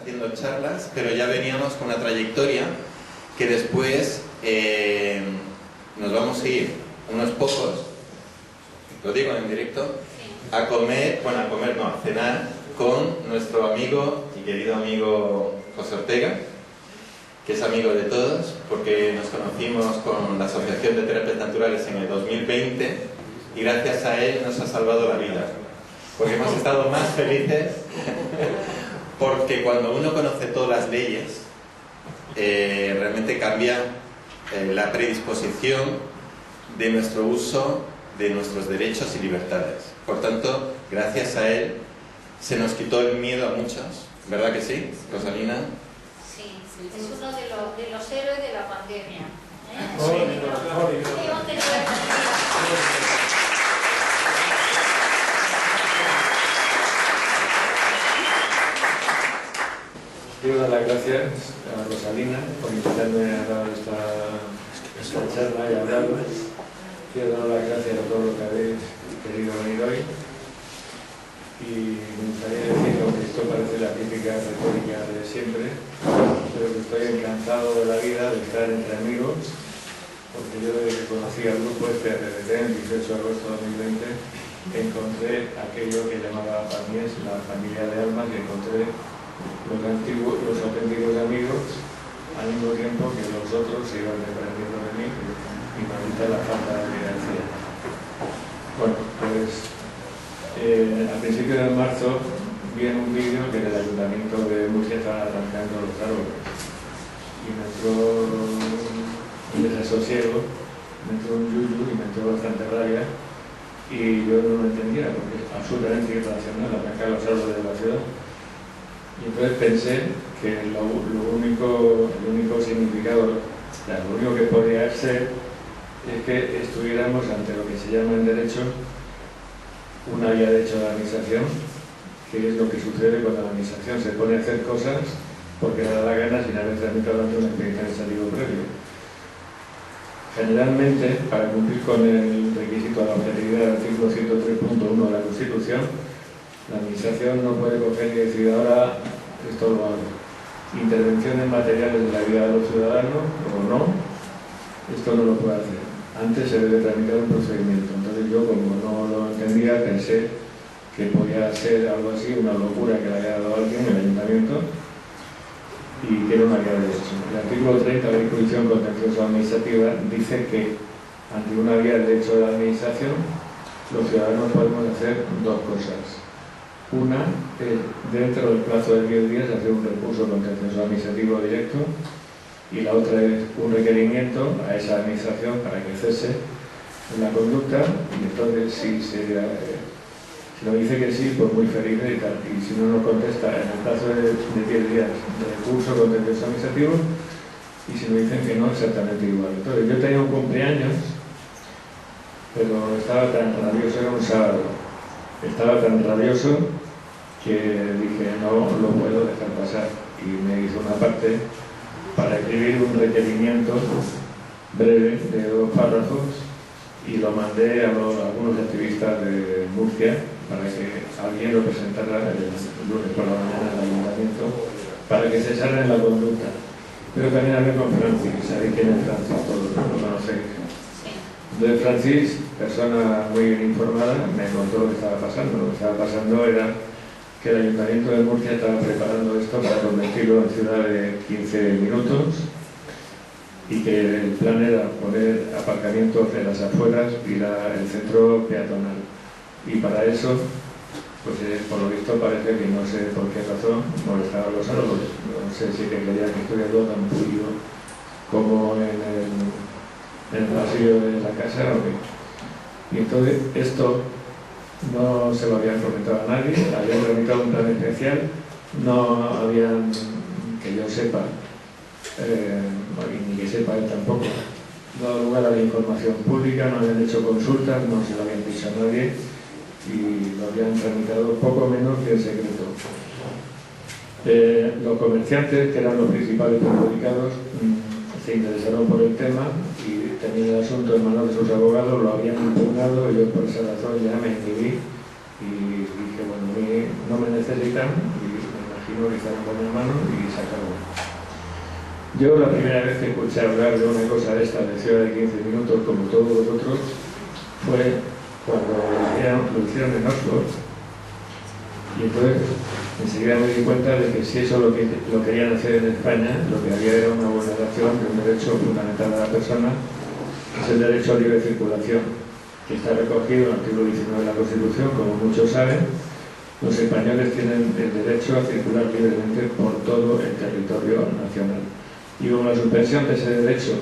haciendo charlas, pero ya veníamos con una trayectoria que después nos vamos a ir unos pocos, lo digo en directo, a comer, bueno, a cenar con nuestro amigo y querido amigo José Ortega, que es amigo de todos, porque nos conocimos con la Asociación de Terapias Naturales en el 2020 y gracias a él nos ha salvado la vida, porque hemos estado más felices. Porque cuando uno conoce todas las leyes, realmente cambia la predisposición de nuestro uso de nuestros derechos y libertades. Por tanto, gracias a él se nos quitó el miedo a muchos. ¿Verdad que sí, Rosalina? Sí, es uno de los héroes de la pandemia. Quiero dar las gracias a Rosalina por invitarme a dar esta charla y a hablarles. Quiero dar las gracias a todos los que habéis querido venir hoy. Y me gustaría decir, aunque esto parece la típica retórica de siempre, pero que estoy encantado de la vida, de estar entre amigos, porque yo desde que conocí al grupo este RDT, el 18 de agosto de 2020, encontré aquello que llamaba para mí es la familia de almas y encontré los auténticos amigos al mismo tiempo que los otros se iban desprendiendo de mí y maldita la falta de hacía. Bueno, pues a principios de marzo vi en un vídeo que en el Ayuntamiento de Murcia estaban arrancando los árboles y me entró un desasosiego, me entró un yuyu y me entró bastante rabia y yo no lo entendía porque es absolutamente irracional arrancar los árboles de la ciudad. Y entonces pensé que el único significado, lo único que podría ser es que estuviéramos ante lo que se llama en derecho una vía de hecho de la administración, que es lo que sucede cuando la administración se pone a hacer cosas porque le da la gana sin haber tramitado ante un expediente administrativo previo. Generalmente, para cumplir con el requisito de la objetividad del artículo 103.1 de la Constitución, la administración no puede coger y decir ahora esto lo hago. Intervenciones materiales de la vida de los ciudadanos o no, esto no lo puede hacer. Antes se debe tramitar un procedimiento. Entonces yo, como no lo entendía, pensé que podía ser algo así, una locura que le haya dado a alguien en el ayuntamiento y que no me había de eso. El artículo 30 de la disposición contencioso administrativa dice que ante una vía de hecho de la administración los ciudadanos podemos hacer dos cosas. Una es, dentro del plazo de 10 días, hacer un recurso contencioso administrativo directo y la otra es un requerimiento a esa administración para que cese la conducta y entonces si nos dice que sí, pues muy felices y tal. Y si no nos contesta en el plazo de 10 días de recurso contencioso administrativo y si nos dicen que no, exactamente igual. Entonces yo tenía un cumpleaños, pero estaba tan rabioso, era un sábado, estaba tan rabioso que dije no lo puedo dejar pasar y me hizo una parte para escribir un requerimiento breve de 2 párrafos y lo mandé a algunos activistas de Murcia para que alguien lo presentara el lunes por la mañana al ayuntamiento para que cesaran la conducta. Pero también hablé con Francis, ¿sabéis quién es Francis? Todos lo conocéis. Entonces Francis, persona muy bien informada, me contó lo que estaba pasando. Lo que estaba pasando era que el Ayuntamiento de Murcia estaba preparando esto para convertirlo en ciudad de 15 minutos y que el plan era poner aparcamientos en las afueras y el centro peatonal. Y para eso, pues por lo visto parece que no sé por qué razón molestaban los árboles. No sé si que querían que estuviera todo tan pulido como en el pasillo de la casa o qué. Y entonces esto no se lo habían comentado a nadie, habían tramitado un plan especial, no habían, que yo sepa, ni que sepa él tampoco, dado lugar a la información pública, no habían hecho consultas, no se lo habían dicho a nadie y lo habían tramitado poco menos que en secreto. Los comerciantes, que eran los principales perjudicados, se interesaron por el tema y teniendo el asunto en manos de sus abogados, lo habían impugnado y yo por esa razón ya me inhibí y dije, bueno, a mí no me necesitan y me sino que estaban con mi hermano y se acabó. Yo la primera vez que escuché hablar de una cosa de esta, de Ciudad de 15 minutos, como todos vosotros, fue cuando lo hicieron en Oxford. Y entonces enseguida me di cuenta de que si eso lo querían hacer en España, lo que había era una vulneración de un derecho fundamental de la persona, que es el derecho a libre circulación, que está recogido en el artículo 19 de la Constitución. Como muchos saben, los españoles tienen el derecho a circular libremente por todo el territorio nacional. Y como la suspensión de ese derecho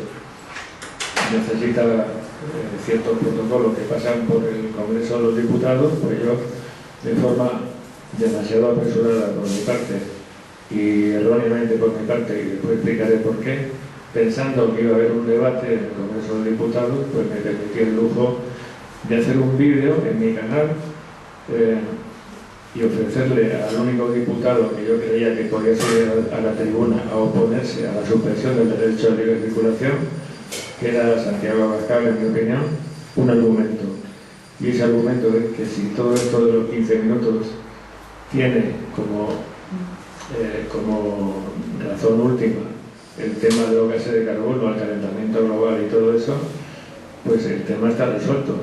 necesita ciertos protocolos que pasan por el Congreso de los Diputados, pues yo, de forma demasiado apresurada por mi parte y erróneamente por mi parte, y después explicaré por qué, pensando que iba a haber un debate en el Congreso de los Diputados, pues me permití el lujo de hacer un vídeo en mi canal y ofrecerle al único diputado que yo creía que podía subir a la tribuna a oponerse a la suspensión del derecho a libre circulación, que era Santiago Abascal, en mi opinión, un argumento. Y ese argumento es que si todo esto de los 15 minutos tiene como razón última el tema de los gases de carbono, el calentamiento global y todo eso, pues el tema está resuelto.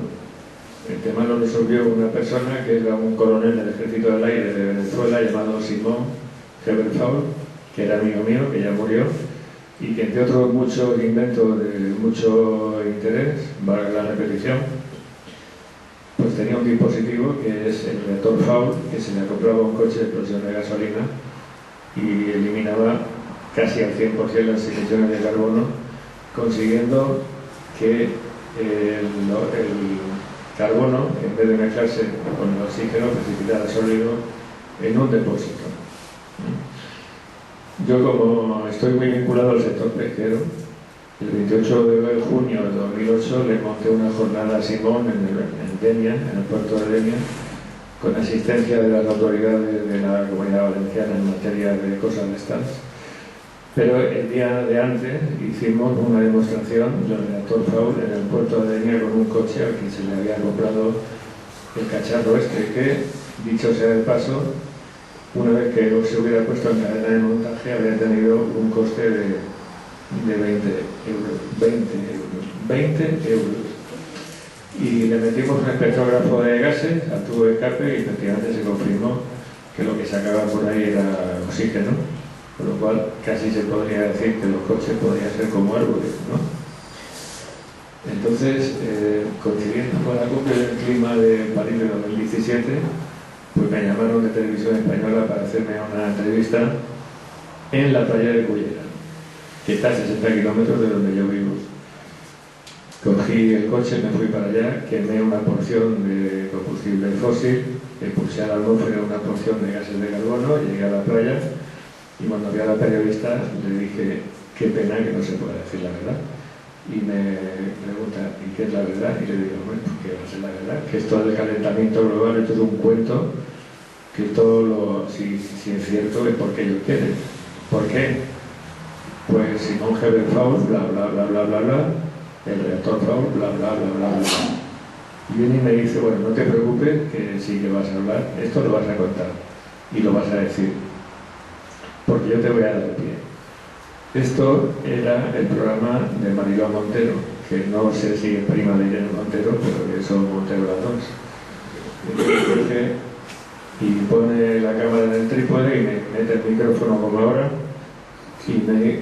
El tema lo resolvió una persona que era un coronel del Ejército del Aire de Venezuela llamado Simón Heberfaul, que era amigo mío, que ya murió, y que entre otros muchos inventos de mucho interés, valga la repetición, pues tenía un dispositivo que es el reactor Faul, que se le acoplaba a un coche de explosión de gasolina y eliminaba casi al 100% las emisiones de carbono, consiguiendo que el carbono, en vez de mezclarse con el oxígeno, precipitara sólido en un depósito. Yo, como estoy muy vinculado al sector pesquero, el 28 de junio de 2008 le monté una jornada a Simón en Denia, en el puerto de Denia, con asistencia de las autoridades de la Comunidad Valenciana en materia de cosas de estas. Pero el día de antes hicimos una demostración del reactor Faul en el puerto de Denia con un coche al que se le había comprado el cacharro este, que, dicho sea de paso, una vez que se hubiera puesto en cadena de montaje, habría tenido un coste de 20 euros. Y le metimos un espectrógrafo de gases al tubo de escape y efectivamente se confirmó que lo que sacaba por ahí era oxígeno, con lo cual casi se podría decir que los coches podrían ser como árboles, ¿no? Entonces, coincidiendo con la cumbre del clima de París de 2017, pues me llamaron de Televisión Española para hacerme una entrevista en la playa de Cullera, que está a 60 kilómetros de donde yo vivo. Cogí el coche, me fui para allá, quemé una porción de combustible fósil, expulsé a la atmósfera una porción de gases de carbono, llegué a la playa y cuando vi a la periodista le dije, qué pena que no se pueda decir la verdad. Y me pregunta, ¿y qué es la verdad? Y le digo, bueno, ¿qué va a ser la verdad? Que esto del calentamiento global es todo un cuento, que todo si es cierto es porque ellos quieren. ¿Por qué? Pues Simón Heberfaul, bla, bla, bla, bla, bla, bla, el reactor Faul, bla, bla, bla, bla, bla. Y viene y me dice, bueno, no te preocupes, que sí que vas a hablar, esto lo vas a contar y lo vas a decir, porque yo te voy a dar pie. Esto era el programa de Mariló Montero, que no sé si es prima de Irene Montero, pero que son Montero las dos. Y pone la cámara en el trípode y me mete el micrófono como ahora,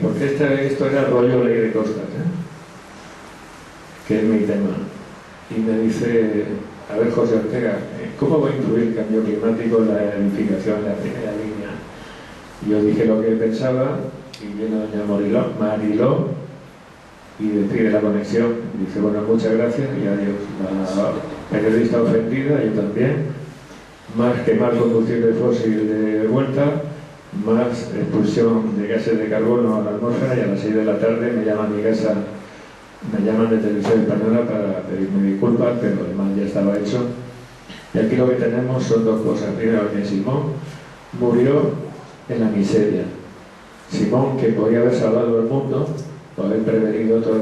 porque esto era rollo ley de costas, que es mi tema. Y me dice, a ver, José Ortega, ¿cómo va a influir el cambio climático en la edificación de la primera línea? Y yo dije lo que pensaba, y viene doña Mariló y despide la conexión. Y dice, bueno, muchas gracias y adiós. La periodista ofendida, yo también. Más quemar combustible fósil de vuelta, más expulsión de gases de carbono a la atmósfera, y a las 6 de la tarde me llaman a mi casa, me llaman de Televisión Española para pedirme disculpas, pero además ya estaba hecho. Y aquí lo que tenemos son dos cosas. Primero, que Simón murió en la miseria. Simón, que podía haber salvado el mundo, o haber prevenido toda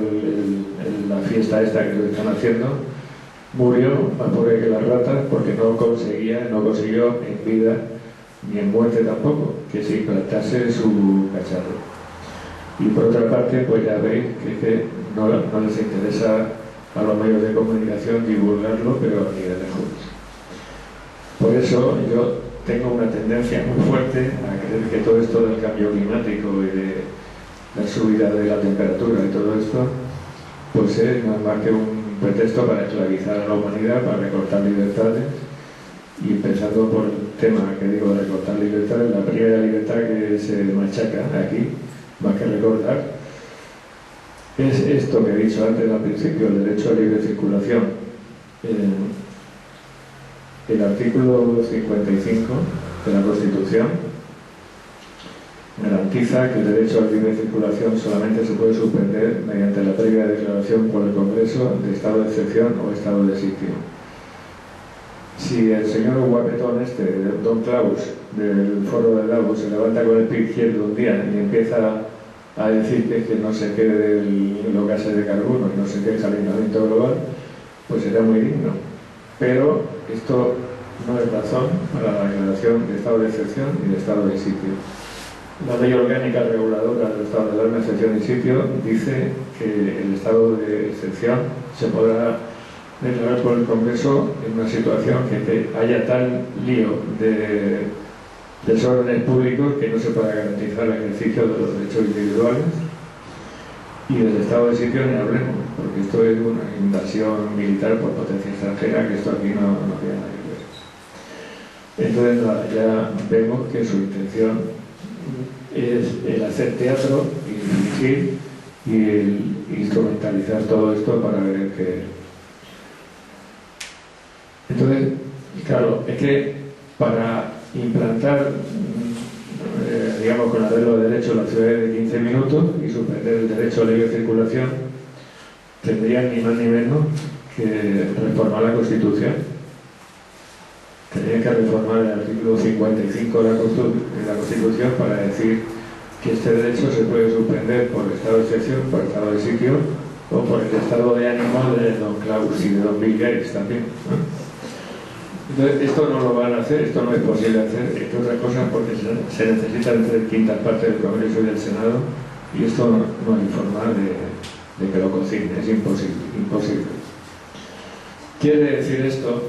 la fiesta esta que lo están haciendo, murió más pobre que las ratas porque no consiguió en vida ni en muerte tampoco, que se implantase su cacharro. Y por otra parte, pues ya veis que no les interesa a los medios de comunicación divulgarlo, pero ni de lejos. Por eso yo tengo una tendencia muy fuerte a creer que todo esto del cambio climático y de la subida de la temperatura y todo esto, pues es nada más que un pretexto para esclavizar a la humanidad, para recortar libertades, y empezando por el tema que digo de recortar libertades, la primera libertad que se machaca aquí, más que recordar, es esto que he dicho antes al principio, el derecho a libre circulación. El artículo 55 de la Constitución garantiza que el derecho a la libre circulación solamente se puede suspender mediante la previa declaración por el Congreso de estado de excepción o estado de sitio. Si el señor guapetón Don Klaus, del foro de Davos, se levanta con el pie izquierdo un día y empieza a decir que no se quede los gases de carbono y no se quede el calentamiento global, pues será muy digno. Pero esto no es razón para la declaración de estado de excepción y de estado de sitio. La ley orgánica reguladora del estado de alarma, excepción y sitio dice que el estado de excepción se podrá declarar por el Congreso en una situación que haya tal lío de desórdenes públicos que no se pueda garantizar el ejercicio de los derechos individuales, y del estado de sitio ni hablemos, porque esto es una invasión militar por potencia extranjera, que esto aquí no tiene nada que ver. Entonces nada, ya vemos que su intención es el hacer teatro y dirigir y el instrumentalizar todo esto para ver qué. Entonces, claro, es que para implantar, digamos, con arreglo de derecho la ciudad de 15 minutos y suspender el derecho a libre circulación, tendrían ni más ni menos que reformar la Constitución. Tendrían que reformar el artículo 55 de la Constitución para decir que este derecho se puede suspender por estado de excepción, por estado de sitio o por el estado de ánimo de Don Klaus y de Don Bill Gates también, ¿no? Entonces, esto no lo van a hacer, esto no es posible hacer, entre otras cosas porque se necesitan 3/5 partes del Congreso y del Senado, y esto no hay forma de que lo consigne, es imposible. Quiere decir esto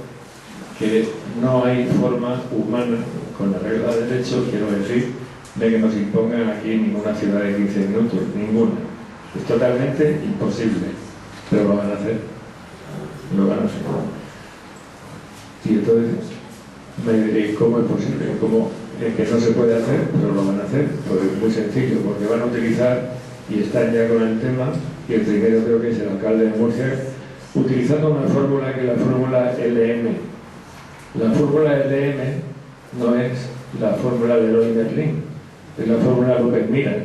que no hay forma humana, con la regla de derecho, quiero decir, de que nos impongan aquí en ninguna ciudad de 15 minutos, ninguna. Es totalmente imposible, pero lo van a hacer. Lo van a hacer. Y entonces me diréis, ¿cómo es posible? ¿Cómo es que no se puede hacer? Pero lo van a hacer. Pues es muy sencillo, porque van a utilizar, y están ya con el tema, y el primero creo que es el alcalde de Murcia, utilizando una fórmula que es la fórmula LM. La fórmula LM no es la fórmula de Leroy Merlin, es la fórmula López Miras.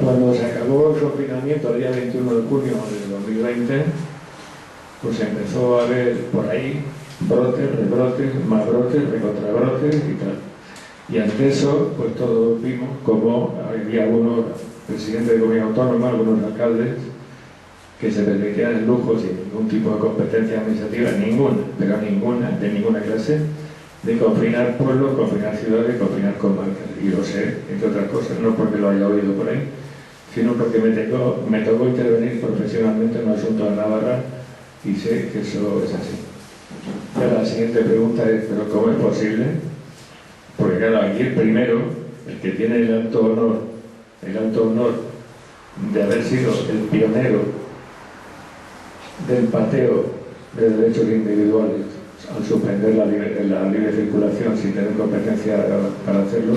Cuando se acabó el confinamiento el día 21 de junio del 2020, pues se empezó a ver por ahí brotes, rebrotes, más brotes, recontrabrotes y tal. Y ante eso, pues todos vimos cómo había algunos presidentes de comunidad autónoma, algunos alcaldes, que se permitían el lujo sin ningún tipo de competencia administrativa, ninguna, pero ninguna, de ninguna clase, de confinar pueblos, confinar ciudades, confinar comarcas. Y lo sé, entre otras cosas, no porque lo haya oído por ahí, sino porque me tocó intervenir profesionalmente en un asunto de Navarra y sé que eso es así. Y ahora la siguiente pregunta es, ¿pero cómo es posible? Porque claro, aquí el primero, el que tiene el alto honor de haber sido el pionero del pateo de derechos individuales al suspender la libre circulación sin tener competencia para hacerlo,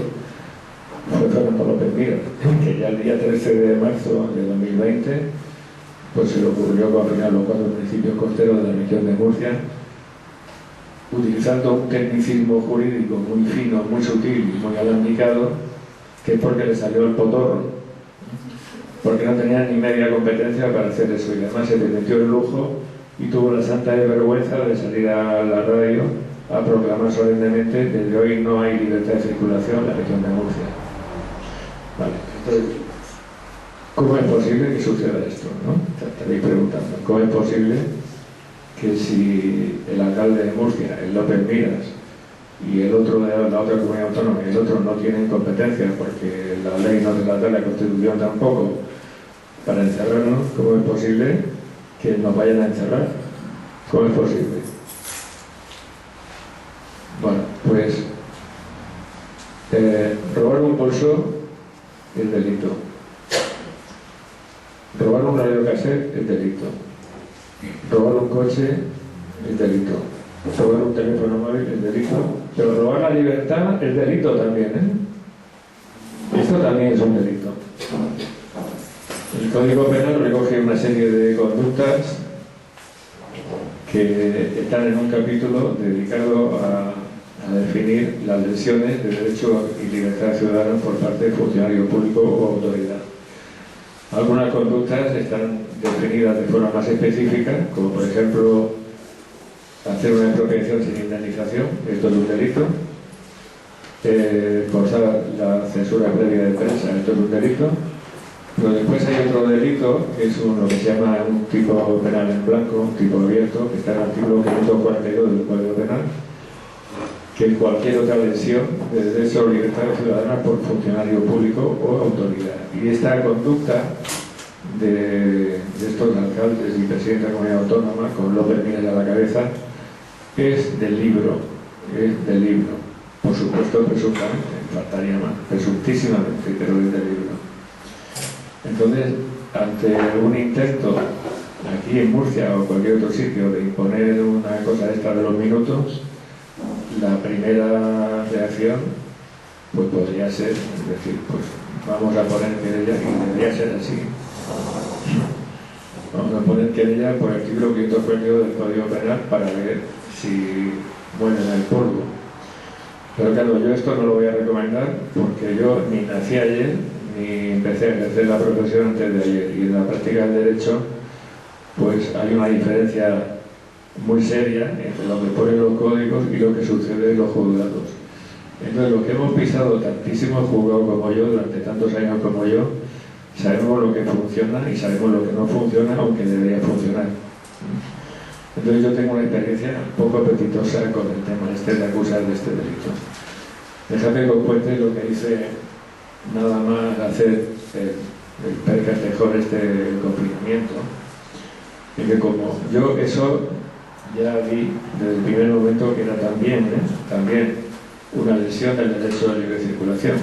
fue Fernando López Miras, que ya el día 13 de marzo de 2020 pues se le ocurrió confinar los 4 municipios costeros de la región de Murcia, utilizando un tecnicismo jurídico muy fino, muy sutil y muy alambicado, que es porque le salió el potorro, porque no tenía ni media competencia para hacer eso, y además se le metió el lujo y tuvo la santa vergüenza de salir a la radio a proclamar solemnemente: desde hoy no hay libertad de circulación en la región de Murcia. Vale, entonces, ¿cómo es posible que suceda esto, no? Estaréis preguntando, ¿cómo es posible que si el alcalde de Murcia, el López Miras, y el otro de la otra comunidad autónoma y el otro no tienen competencia porque la ley no se la da, la Constitución tampoco, para encerrarnos, ¿cómo es posible que nos vayan a encerrar? ¿Cómo es posible? Bueno, pues robar un bolso es delito. Robar un radiocassette es delito. Robar un coche es delito. Robar un teléfono móvil es delito. Pero robar la libertad es delito también, ¿eh? Esto también es un delito. El Código Penal recoge una serie de conductas que están en un capítulo dedicado a definir las lesiones de derecho y libertad ciudadana por parte de funcionario público o autoridad. Algunas conductas están definidas de forma más específica, como por ejemplo hacer una expropiación sin indemnización, esto es un delito. Forzar la censura previa de prensa, esto es un delito. Pero después hay otro delito, que es lo que se llama un tipo penal en blanco, un tipo abierto, que está en el artículo 542 del Código Penal, que es cualquier otra lesión de derecho o libertad ciudadana por funcionario público o autoridad. Y esta conducta de estos alcaldes y presidentes de la comunidad autónoma, con López Miras a la cabeza, es del libro, por supuesto presuntamente, faltaría más, presuntísimamente, pero es del libro. Entonces, ante un intento aquí en Murcia o cualquier otro sitio de imponer una cosa esta de los minutos, la primera reacción pues podría ser decir, pues vamos a poner querella, y debería ser así. Vamos a poner querella por el artículo 542 del Código Penal para ver si mueren el polvo. Pero claro, yo esto no lo voy a recomendar porque yo ni nací ayer ni empecé a ejercer la profesión antes de ayer, y en la práctica del derecho pues hay una diferencia muy seria entre lo que ponen los códigos y lo que sucede en los juzgados. Entonces, lo que hemos pisado tantísimos juzgados como yo, durante tantos años como yo, sabemos lo que funciona y sabemos lo que no funciona, aunque debería funcionar. Entonces yo tengo una experiencia un poco apetitosa con el tema este de acusar de este delito. Déjame que os cuente lo que hice nada más hacer el percatejón este del confinamiento. Y que como yo eso ya vi desde el primer momento que era también una lesión del derecho de libre circulación.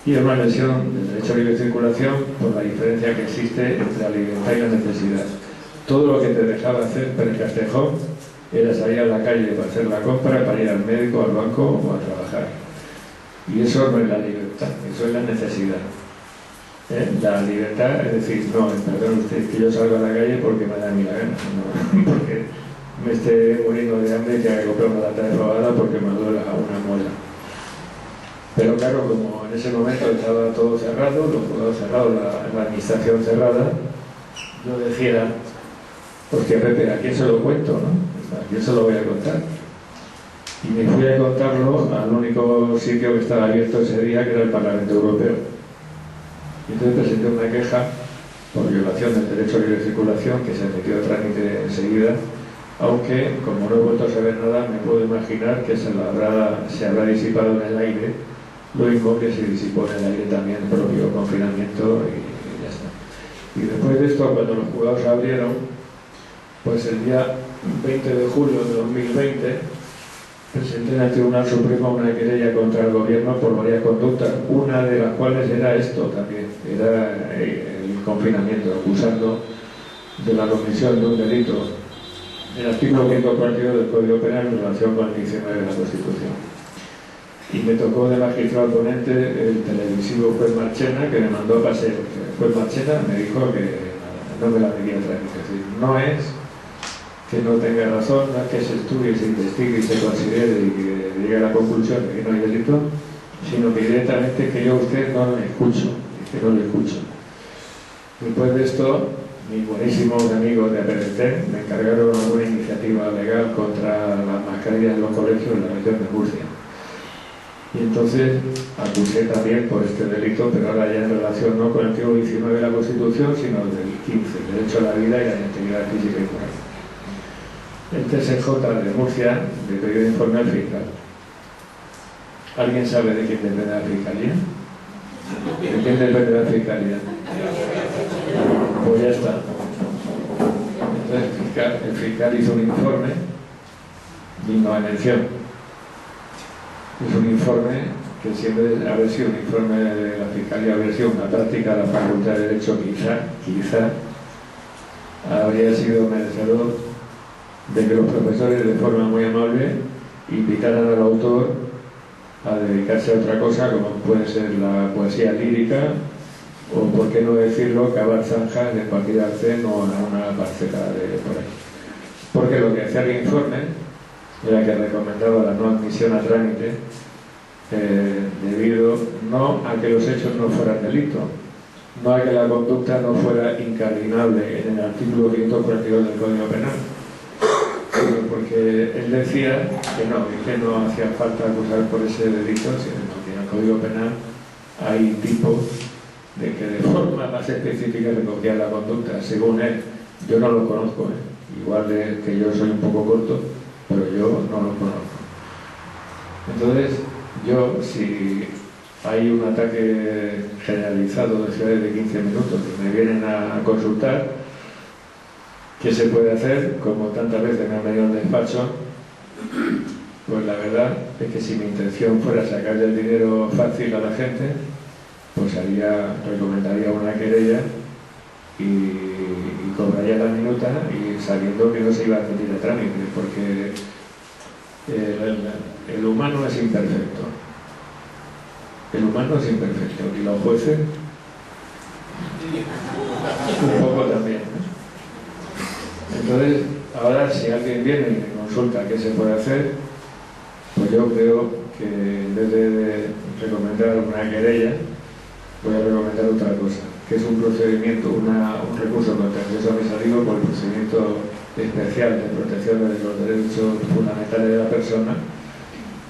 Y es una lesión del derecho a libre circulación por la diferencia que existe entre la libertad y la necesidad. Todo lo que te dejaba hacer per castejón era salir a la calle para hacer la compra, para ir al médico, al banco o a trabajar. Y eso no es la libertad, eso es la necesidad. La libertad es decir, no, perdón usted, que yo salgo a la calle porque me da mi la gana, no, porque me esté muriendo de hambre y tenga que comprar una lata de robada porque me duele una muela. Pero claro, como en ese momento estaba todo cerrado, los juzgados cerrados, la administración cerrada, yo decía, hostia Pepe, ¿a quién se lo cuento, no? ¿A quién se lo voy a contar? Y me fui a contarlo al único sitio que estaba abierto ese día, que era el Parlamento Europeo. Y entonces presenté una queja por violación del derecho a libre circulación, que se metió a trámite enseguida, aunque, como no he vuelto a saber nada, me puedo imaginar que se habrá disipado en el aire, lo mismo que se disipó en el aire también el propio confinamiento, y ya está. Y después de esto, cuando los juzgados abrieron, pues el día 20 de julio de 2020, presenté en el Tribunal Supremo una querella contra el gobierno por varias conductas, una de las cuales era esto también, era el confinamiento, acusando de la comisión de un delito del artículo 542 del Código Penal en relación con el 19 de la Constitución. Y me tocó de magistrado ponente el televisivo juez Marchena, que me mandó a paseo. El juez Marchena me dijo que no me la debía traer, es decir, no es que no tenga razón, no es que se estudie, se investigue y se considere y que llegue a la conclusión de que no hay delito, sino que directamente que yo a usted no le escucho, que no le escucho. Después de esto, mis buenísimos amigos de APRT me encargaron una iniciativa legal contra las mascarillas en los colegios en la región de Murcia. Y entonces acusé también por este delito, pero ahora ya en relación no con el artículo 19 de la Constitución, sino del 15, el derecho a la vida y la integridad física y moral. El TSJ de Murcia le pidió informe al fiscal ¿Alguien sabe de quién depende la Fiscalía? ¿De quién depende la Fiscalía? Pues ya está. Entonces el fiscal hizo un informe de innovación. Es un informe que siempre haber sido un informe de la Fiscalía, haber sido una práctica de la Facultad de Derecho, quizá habría sido merecedor de que los profesores de forma muy amable invitaran al autor a dedicarse a otra cosa, como puede ser la poesía lírica o, por qué no decirlo, cavar zanjas de partir al CEN o a una parcela de por ahí. Porque lo que hacía el informe era que recomendaba la no admisión a trámite debido no a que los hechos no fueran delito, no a que la conducta no fuera incardinable en el artículo 542 del Código Penal, porque él decía que no hacía falta acusar por ese delito, sino que en el Código Penal hay tipos de que de forma más específica recogía la conducta, según él. Yo no lo conozco, igual de que yo soy un poco corto, pero yo no lo conozco. Entonces, yo, si hay un ataque generalizado de ciudades de 15 minutos que me vienen a consultar, ¿qué se puede hacer? Como tantas veces me han venido al despacho, pues la verdad es que si mi intención fuera sacarle el dinero fácil a la gente, pues recomendaría una querella y cobraría la minuta, y sabiendo que no se iba a admitir a trámite, porque el humano es imperfecto. El humano es imperfecto, y los jueces un poco también, ¿no? Entonces, ahora si alguien viene y me consulta qué se puede hacer, pues yo creo que en vez de recomendar una querella, voy a recomendar otra cosa, que es un procedimiento, un recurso contencioso administrativo por el procedimiento especial de protección de los derechos fundamentales de la persona,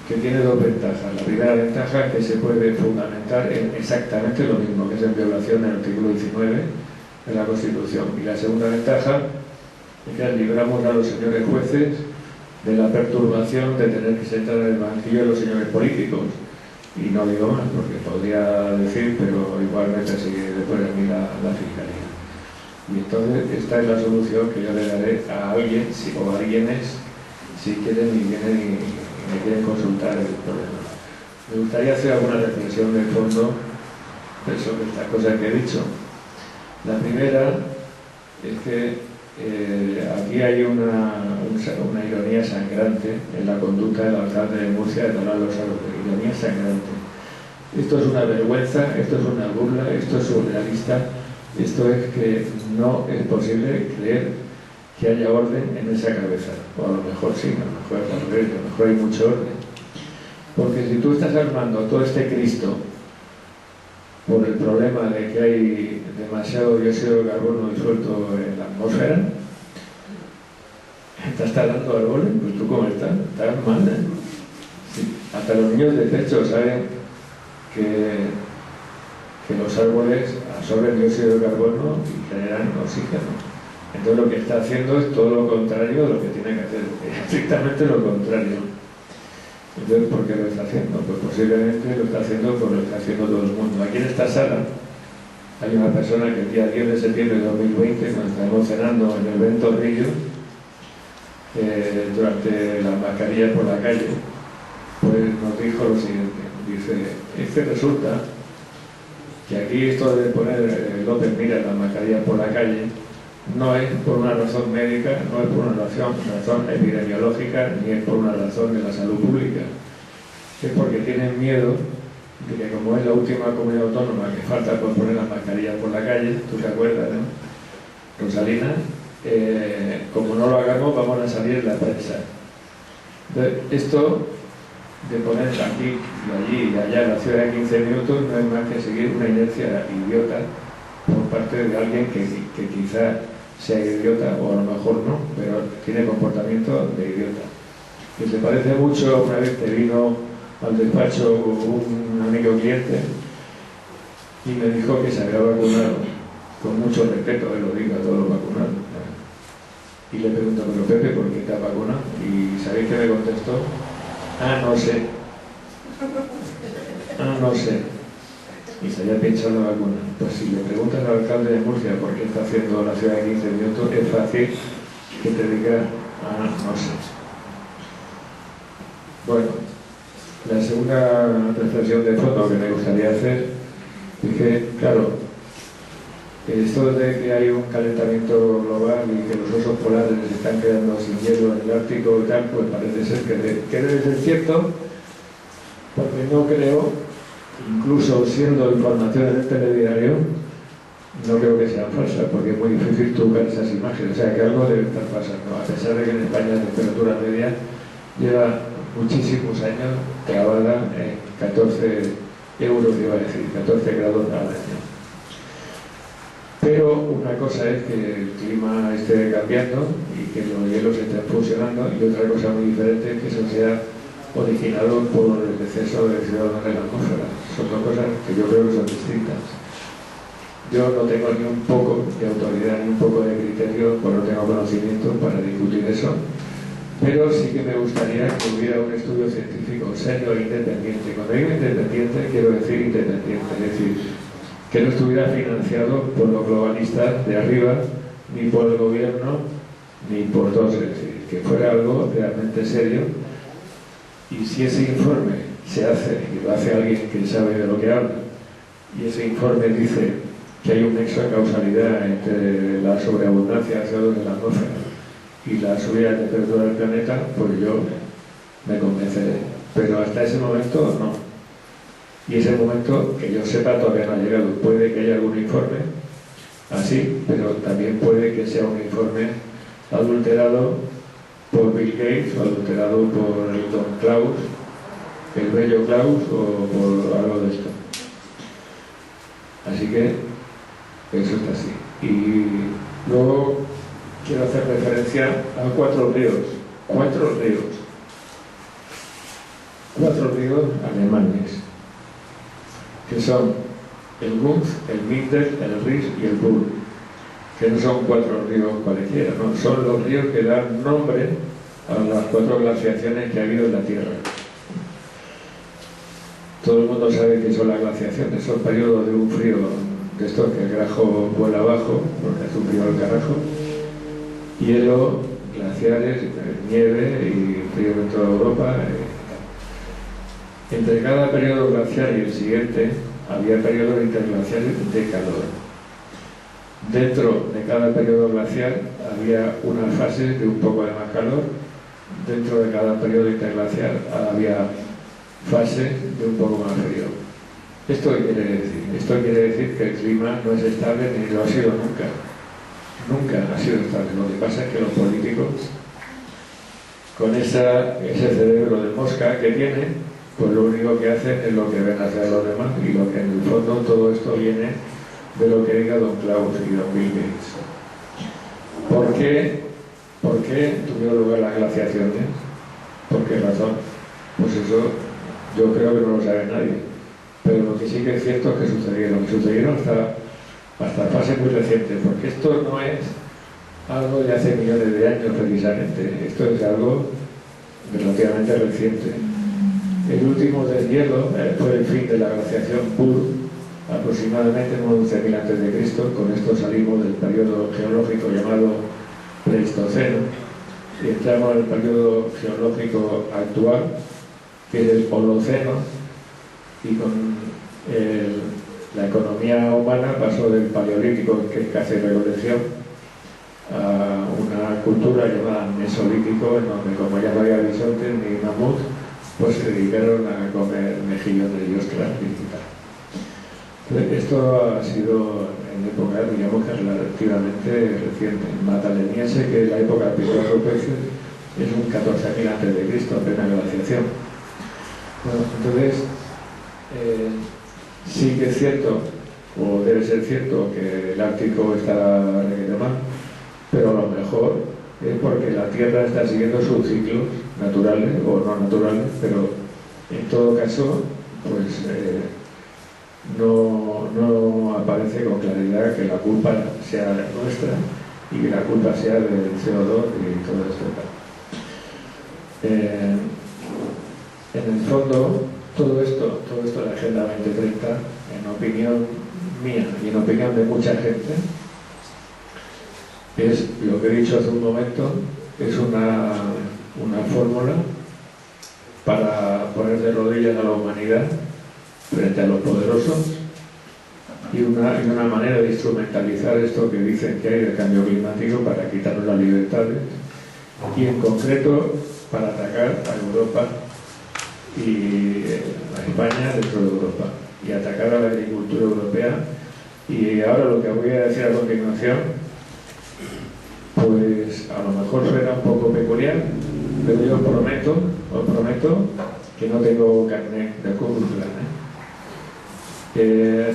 que tiene dos ventajas. La primera ventaja es que se puede fundamentar en exactamente lo mismo, que es en violación del artículo 19 de la Constitución. Y la segunda ventaja es que libramos a los señores jueces de la perturbación de tener que sentar en el banquillo de los señores políticos. Y no digo más, porque podría decir, pero igualmente sigue después de mí la Fiscalía. Y entonces esta es la solución que yo le daré a alguien, o a alguienes, si quieren y vienen y me quieren consultar el problema. Me gustaría hacer alguna reflexión de fondo sobre estas cosas que he dicho. La primera es que aquí hay una ironía sangrante en la conducta del alcalde de Murcia de talar los árboles. Ironía sangrante. Esto es una vergüenza, esto es una burla, esto es surrealista, esto es que no es posible creer que haya orden en esa cabeza. O a lo mejor sí, a lo mejor es al revés, a lo mejor hay mucho orden. Porque si tú estás armando todo este Cristo por el problema de que hay demasiado dióxido de carbono disuelto en la atmósfera, ¿estás talando árboles? Pues tú cómo estás mal, ¿eh? Sí. Hasta los niños de pecho saben que los árboles absorben dióxido de carbono y generan oxígeno. Entonces lo que está haciendo es todo lo contrario de lo que tiene que hacer, estrictamente lo contrario. Entonces, ¿por qué lo está haciendo? Pues posiblemente lo está haciendo por lo que está haciendo todo el mundo. Aquí en esta sala hay una persona que el día 10 de septiembre de 2020, cuando estábamos cenando en el Bento Río, durante las mascarillas por la calle, pues nos dijo lo siguiente. Dice, es que resulta que aquí esto de poner López Mira las mascarillas por la calle no es por una razón médica, no es por una razón epidemiológica, ni es por una razón de la salud pública. Es porque tienen miedo de que, como es la última comunidad autónoma que falta por poner las mascarillas por la calle, tú te acuerdas, ¿no? Rosalina, como no lo hagamos vamos a salir en la prensa. Entonces, esto de poner aquí y allí y allá en la ciudad de 15 minutos no es más que seguir una inercia idiota por parte de alguien que quizá sea idiota, o a lo mejor no, pero tiene comportamiento de idiota. Que se parece mucho a una vez que vino al despacho un amigo cliente y me dijo que se había vacunado, con mucho respeto, lo digo a todos los vacunados. Y le pregunto, pero Pepe, ¿por qué te has vacunado? Y ¿sabéis qué me contestó? Ah, no sé. No sé. Y se haya pinchado alguna. Pues si le preguntas al alcalde de Murcia por qué está haciendo la ciudad de 15 minutos, es fácil que te diga, no sé. Bueno, la segunda reflexión de fondo que me gustaría hacer es que, claro, esto de que hay un calentamiento global y que los osos polares se están quedando sin hielo en el Ártico y tal, pues parece ser que debe ser cierto, porque no creo, incluso siendo informaciones del telediario, no creo que sean falsas, porque es muy difícil tú ver esas imágenes, o sea que algo debe estar pasando, a pesar de que en España la temperatura media lleva muchísimos años clavada en 14 euros, iba a decir, 14 grados al año. Pero una cosa es que el clima esté cambiando y que los hielos estén fusionando, y otra cosa muy diferente es que eso sea originado por el exceso de CO2 en la atmósfera. Son dos cosas que yo creo que son distintas. Yo no tengo ni un poco de autoridad ni un poco de criterio, pues no tengo conocimiento para discutir eso, pero sí que me gustaría que hubiera un estudio científico serio e independiente. Cuando digo independiente, quiero decir independiente, es decir, que no estuviera financiado por los globalistas de arriba, ni por el gobierno, ni por todos, es decir, que fuera algo realmente serio. Y si ese informe se hace, y lo hace alguien que sabe de lo que habla, y ese informe dice que hay un nexo de causalidad entre la sobreabundancia de CO2 en la atmósfera y la subida de temperatura del planeta, pues yo me convenceré. Pero hasta ese momento no. Y ese momento, que yo sepa, todavía no ha llegado. Puede que haya algún informe así, pero también puede que sea un informe adulterado por Bill Gates o adulterado por el Don Klaus, el bello Klaus, o por algo de esto. Así que eso está así. Y luego quiero hacer referencia a 4 ríos. 4 ríos alemanes, que son el Gunz, el Minder, el Ris y el Ruhr, que no son 4 ríos cualquiera, no, son los ríos que dan nombre a las 4 glaciaciones que ha habido en la Tierra. Todo el mundo sabe que son las glaciaciones, son periodos de un frío de estos que el grajo vuela abajo, porque hace un frío al carajo, hielo, glaciares, nieve y frío en toda Europa. Entre cada periodo glacial y el siguiente había periodos interglaciales de calor. Dentro de cada periodo glacial había unas fases de un poco de más calor. Dentro de cada periodo interglacial había fases de un poco más frío. ¿Esto qué quiere decir? Esto quiere decir que el clima no es estable ni lo ha sido nunca. Nunca ha sido estable. Lo que pasa es que los políticos, con ese cerebro de mosca que tienen, pues lo único que hacen es lo que ven hacer los demás, y lo que en el fondo todo esto viene de lo que diga Don Klaus y Don Bill Gates. ¿Por qué tuvieron lugar las glaciaciones? ¿Por qué razón? Pues eso yo creo que no lo sabe nadie. Pero lo que sí que es cierto es que sucedieron hasta fase muy reciente, porque esto no es algo de hace millones de años precisamente, esto es algo relativamente reciente. El último deshielo fue el fin de la glaciación Ruhr, aproximadamente en unos 11.000 a.C. Con esto salimos del periodo geológico llamado Pleistoceno y entramos en el periodo geológico actual, que es el Holoceno, y con la economía humana pasó del Paleolítico, que es casi recolección, a una cultura llamada Mesolítico, en donde, como ya no había bisontes ni mamut, pues se dedicaron a comer mejillones y ostras y tal. Esto ha sido en época, digamos, que relativamente reciente. Magdaleniense, que es la época de Piedras Rupestres, es un 14.000 a.C., apenas glaciación. Bueno, entonces, sí que es cierto, o debe ser cierto, que el Ártico está requete mal, pero a lo mejor es porque la Tierra está siguiendo sus ciclos naturales o no naturales, pero en todo caso, pues no aparece con claridad que la culpa sea nuestra y que la culpa sea del CO2 y todo esto. En el fondo, todo esto de la Agenda 2030, en opinión mía y en opinión de mucha gente, es lo que he dicho hace un momento, es una fórmula para poner de rodillas a la humanidad frente a los poderosos y una manera de instrumentalizar esto que dicen que hay de cambio climático para quitarnos las libertades y en concreto para atacar a Europa y a España dentro de Europa y atacar a la agricultura europea. Y ahora lo que voy a decir a continuación, pues a lo mejor suena un poco peculiar, pero yo os prometo que no tengo carnet de Ku Klux Klan.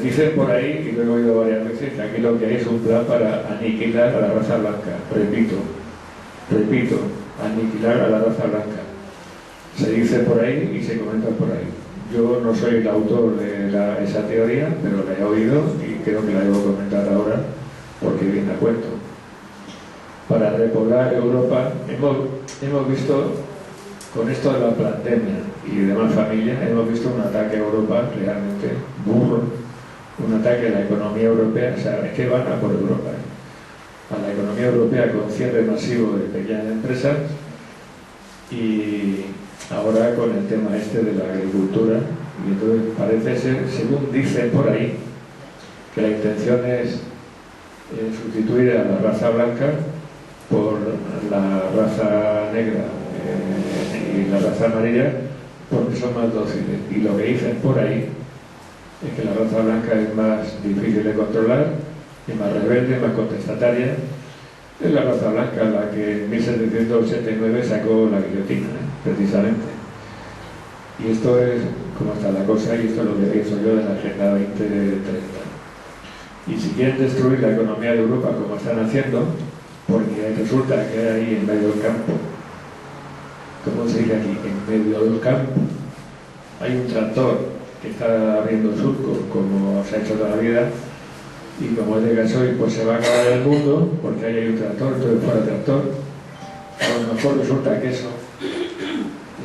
Dicen por ahí, y lo he oído varias veces, que aquí lo que hay es un plan para aniquilar a la raza blanca. Repito, aniquilar a la raza blanca. Se dice por ahí y se comenta por ahí. Yo no soy el autor de esa teoría, pero la he oído y creo que la debo comentar ahora porque viene a cuento. Para repoblar Europa, hemos visto, con esto de la pandemia y demás familias, hemos visto un ataque a Europa realmente burro, un ataque a la economía europea. O sea, es que van a por Europa, a la economía europea con cierre masivo de pequeñas empresas y ahora con el tema este de la agricultura. Y entonces parece ser, según dicen por ahí, que la intención es sustituir a la raza blanca por la raza negra y la raza amarilla porque son más dóciles. Y lo que dicen por ahí es que la raza blanca es más difícil de controlar, es más rebelde, más contestataria. Es la raza blanca la que en 1789 sacó la guillotina, precisamente. Y esto es como está la cosa y esto es lo que pienso yo de la Agenda 2030. Y si quieren destruir la economía de Europa como están haciendo, porque resulta que ahí en medio del campo, ¿cómo se dice aquí? En medio del campo hay un tractor que está abriendo surcos como se ha hecho toda la vida y como es de gasoil pues se va a acabar el mundo porque ahí hay un tractor, entonces fuera tractor. A lo mejor resulta que eso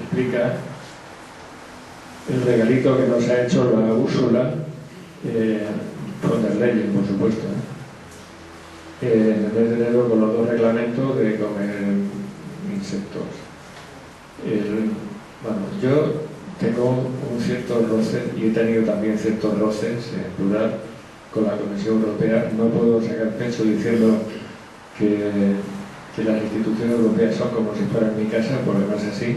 explica el regalito que nos ha hecho la Úrsula von der Leyen, por supuesto, en el mes de enero con los dos reglamentos de comer insectos. Yo tengo un cierto roce y he tenido también ciertos roces en plural con la Comisión Europea. No puedo sacar pecho diciendo que las instituciones europeas son como si fueran mi casa, porque no es así,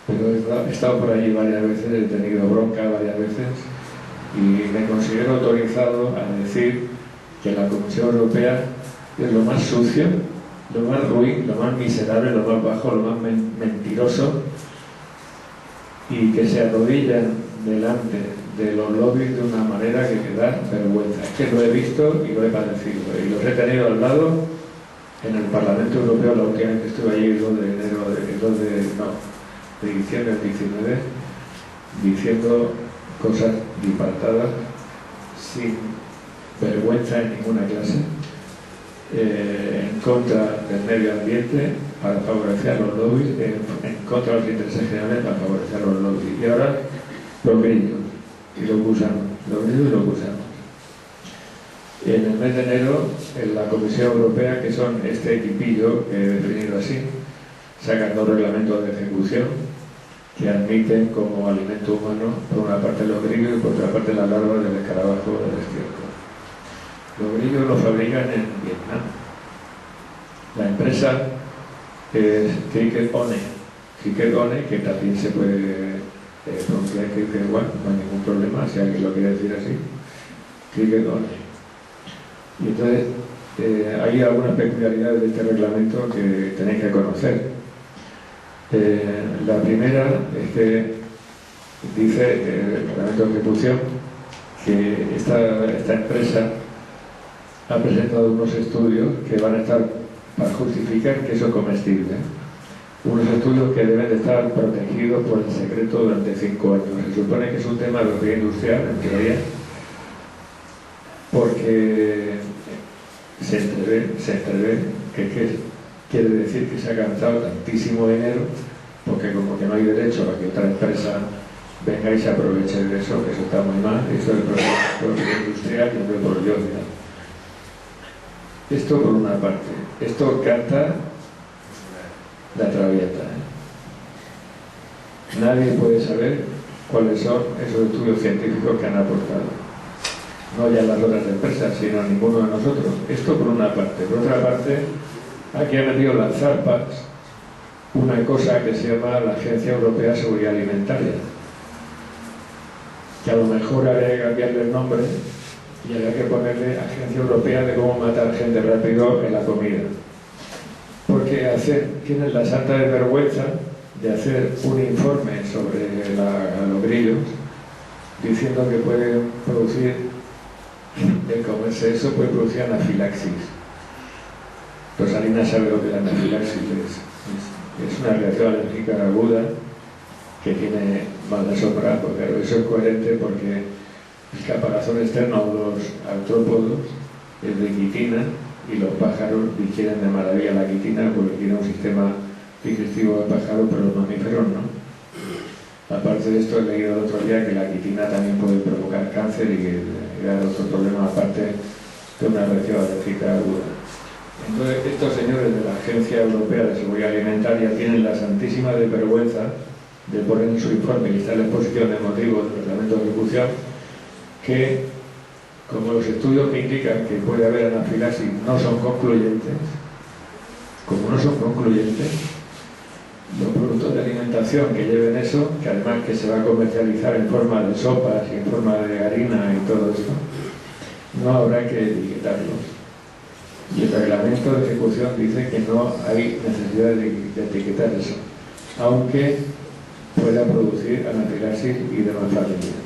pero he estado por allí varias veces, he tenido bronca varias veces y me considero autorizado a decir que la Comisión Europea es lo más sucio, lo más ruin, lo más miserable, lo más bajo, lo más mentiroso y que se arrodillan delante de los lobbies de una manera que me da vergüenza. Es que lo he visto y lo he padecido y los he tenido al lado en el Parlamento Europeo la última vez que estuve allí el 2 de enero, de diciembre del 19, diciendo cosas disparatadas sin vergüenza en ninguna clase, en contra del medio ambiente para favorecer a los lobbies, en contra de los intereses generales para favorecer a los lobbies. Y ahora los grillos y los gusanos, En el mes de enero, en la Comisión Europea, que son este equipillo que he definido así, sacan dos reglamentos de ejecución que admiten como alimento humano por una parte los grillos y por otra parte las larvas del escarabajo del estiércol. Los grillos los fabrican en Vietnam. La empresa es Cricket One, que también se puede pronunciar Cricket One, no hay ningún problema, si alguien lo quiere decir así. Cricket One. Y entonces hay algunas peculiaridades de este reglamento que tenéis que conocer. La primera es que dice el reglamento de ejecución que esta empresa ha presentado unos estudios que van a estar para justificar que eso es comestible. Unos estudios que deben de estar protegidos por el secreto durante 5 años. Se supone que es un tema de propiedad industrial, en teoría, porque se entrevé que quiere decir que se ha gastado tantísimo dinero porque como que no hay derecho a que otra empresa vengáis a aprovechar de eso, que eso está muy mal, eso es propiedad industrial y no por yo. Esto por una parte. Esto canta la Traviata. Nadie puede saber cuáles son esos estudios científicos que han aportado. No ya las otras empresas, sino ninguno de nosotros. Esto por una parte. Por otra parte, aquí ha metido las zarpas una cosa que se llama la Agencia Europea de Seguridad Alimentaria, que a lo mejor habría que cambiarle el nombre y habría que ponerle Agencia Europea de cómo matar gente rápido en la comida. Porque tienen la santa desvergüenza de hacer un informe sobre los grillos diciendo que pueden producir, el comerse eso puede producir anafilaxis. Rosalina sabe lo que la anafilaxis es una reacción alérgica aguda que tiene mala sombra, porque claro, eso es coherente porque el caparazón externo de los artrópodos es de quitina y los pájaros digieren de maravilla la quitina porque tiene un sistema digestivo de pájaros, pero los mamíferos no. Aparte de esto, he leído el otro día que la quitina también puede provocar cáncer y que era otro problema aparte de una reacción alérgica aguda. Entonces, estos señores de la Agencia Europea de Seguridad Alimentaria tienen la santísima desvergüenza de poner en su informe, y está en la exposición de motivos del reglamento de ejecución, que como los estudios que indican que puede haber anafilaxis no son concluyentes, como no son concluyentes, los productos de alimentación que lleven eso, que además que se va a comercializar en forma de sopas y en forma de harina y todo esto, no habrá que etiquetarlos. Y el reglamento de ejecución dice que no hay necesidad de etiquetar eso, aunque pueda producir anafilaxis y demás familia.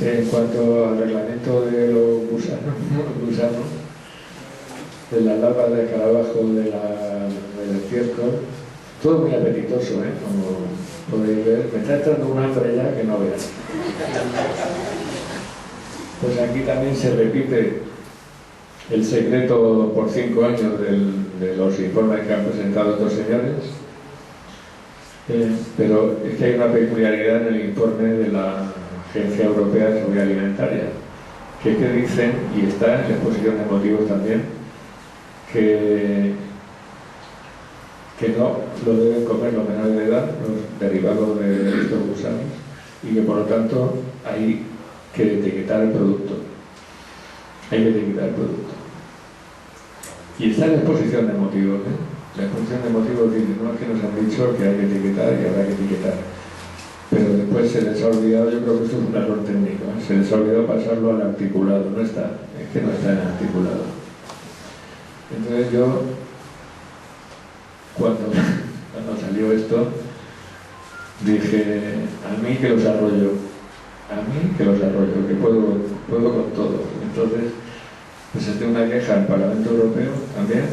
En cuanto al reglamento de los gusanos, de las larvas de escarabajo del estiércol, todo muy apetitoso, como podéis ver. Me está entrando un hambre ya que no veas. Pues aquí también se repite el secreto por 5 años de los informes que han presentado estos señores, pero es que hay una peculiaridad en el informe de la Agencia Europea de Seguridad Alimentaria, que es que dicen, y está en la exposición de motivos también, que no lo deben comer los menores de edad, los derivados de estos gusanos, y que por lo tanto hay que etiquetar el producto. Hay que etiquetar el producto. Y está en la exposición de motivos. La exposición de motivos dice, no es que nos han dicho que hay que etiquetar y habrá que etiquetar. Pero después se les ha olvidado, yo creo que esto es un error técnico, se les ha olvidado pasarlo al articulado. No está, es que no está en el articulado. Entonces yo, cuando salió esto, dije, a mí que los arroyo, que puedo con todo. Entonces presenté una queja al Parlamento Europeo también,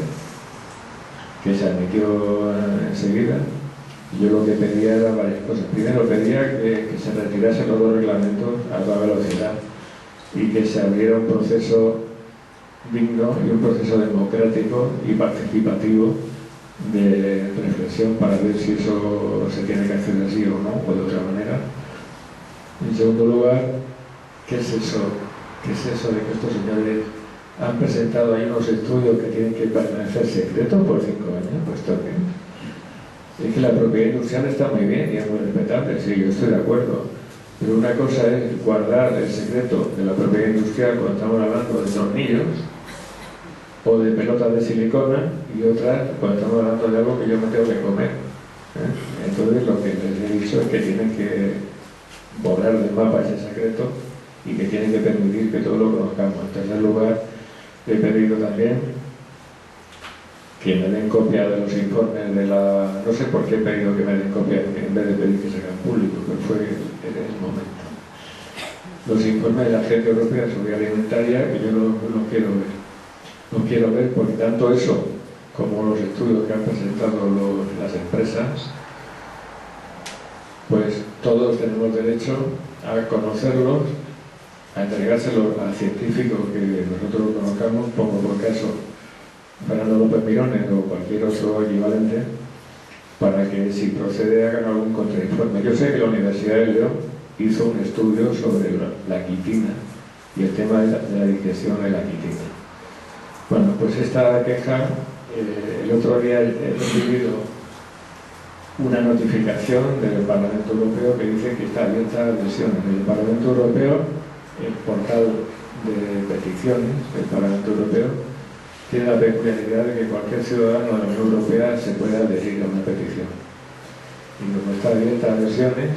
que se admitió enseguida, y yo lo que pedía era varias cosas. Primero pedía que se retirasen los 2 reglamentos a toda velocidad y que se abriera un proceso digno y un proceso democrático y participativo de reflexión para ver si eso se tiene que hacer así o no, o de otra manera. En segundo lugar, ¿qué es eso? ¿Qué es eso de que estos señores han presentado ahí unos estudios que tienen que permanecer secretos por 5 años? Pues toquen. Es que la propiedad industrial está muy bien y es muy respetable, sí, yo estoy de acuerdo. Pero una cosa es guardar el secreto de la propiedad industrial cuando estamos hablando de tornillos o de pelotas de silicona, y otra cuando estamos hablando de algo que yo me tengo que comer. Entonces lo que les he dicho es que tienen que borrar del mapa ese secreto y que tienen que permitir que todos lo conozcamos. En tercer lugar, he pedido también que me den copia de los informes de la... No sé por qué he pedido que me den copia en vez de pedir que se hagan públicos, pero fue en el momento. Los informes de la Agencia Europea de Seguridad Alimentaria, que yo los quiero ver. Los quiero ver porque tanto eso como los estudios que han presentado las empresas, pues todos tenemos derecho a conocerlos, a entregárselos a científicos que nosotros conozcamos, pongo por caso Fernando López Mirones o cualquier otro equivalente, para que si procede hagan algún contrainforme. Yo sé que la Universidad de León hizo un estudio sobre la quitina y el tema de la digestión de la quitina. Bueno, pues esta queja, el otro día he recibido una notificación del Parlamento Europeo que dice que está abierta a adhesiones. El Parlamento Europeo, el portal de peticiones del Parlamento Europeo, tiene la peculiaridad de que cualquier ciudadano de la Unión Europea se puede adherir a una petición. Y como está abierta a adhesiones,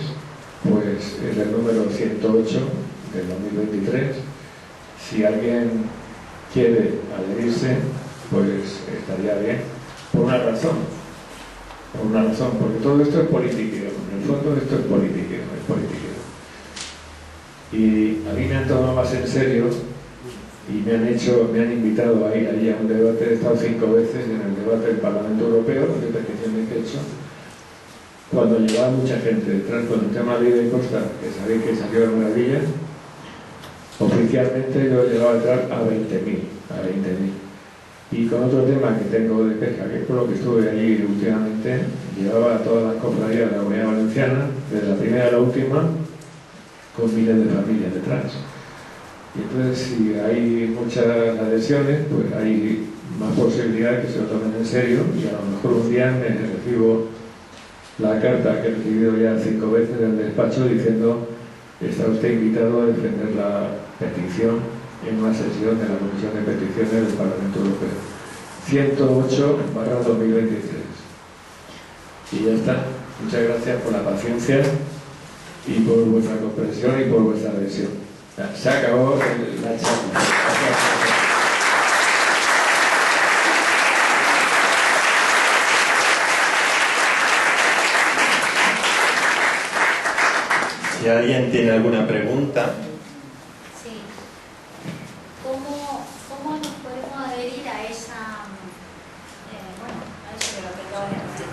pues es el número 108 del 2023. Si alguien quiere adherirse, pues estaría bien, por una razón, porque todo esto es politiqueo, en el fondo esto es politiqueo, Y a mí me han tomado más en serio y me han invitado a ir allí a un debate. He estado 5 veces en el debate del Parlamento Europeo, de peticiones que he hecho, cuando llevaba mucha gente detrás con el tema de ley de costa, que sabéis que salió de maravilla. Oficialmente yo llegaba detrás a 20.000. Y con otro tema que tengo de pesca, que es por lo que estuve allí últimamente, llevaba a todas las cofradías de la Comunidad Valenciana, desde la primera a la última, con miles de familias detrás. Y entonces, si hay muchas adhesiones, pues hay más posibilidad de que se lo tomen en serio, y a lo mejor un día me recibo la carta que he recibido ya 5 veces del despacho diciendo: está usted invitado a defender la petición en una sesión de la Comisión de Peticiones del Parlamento Europeo. 108/2023. Y ya está. Muchas gracias por la paciencia y por vuestra comprensión y por vuestra adhesión. Se acabó la charla. Si alguien tiene alguna pregunta. Sí. ¿Cómo nos podemos adherir a esa, a eso de lo que acabo de decir,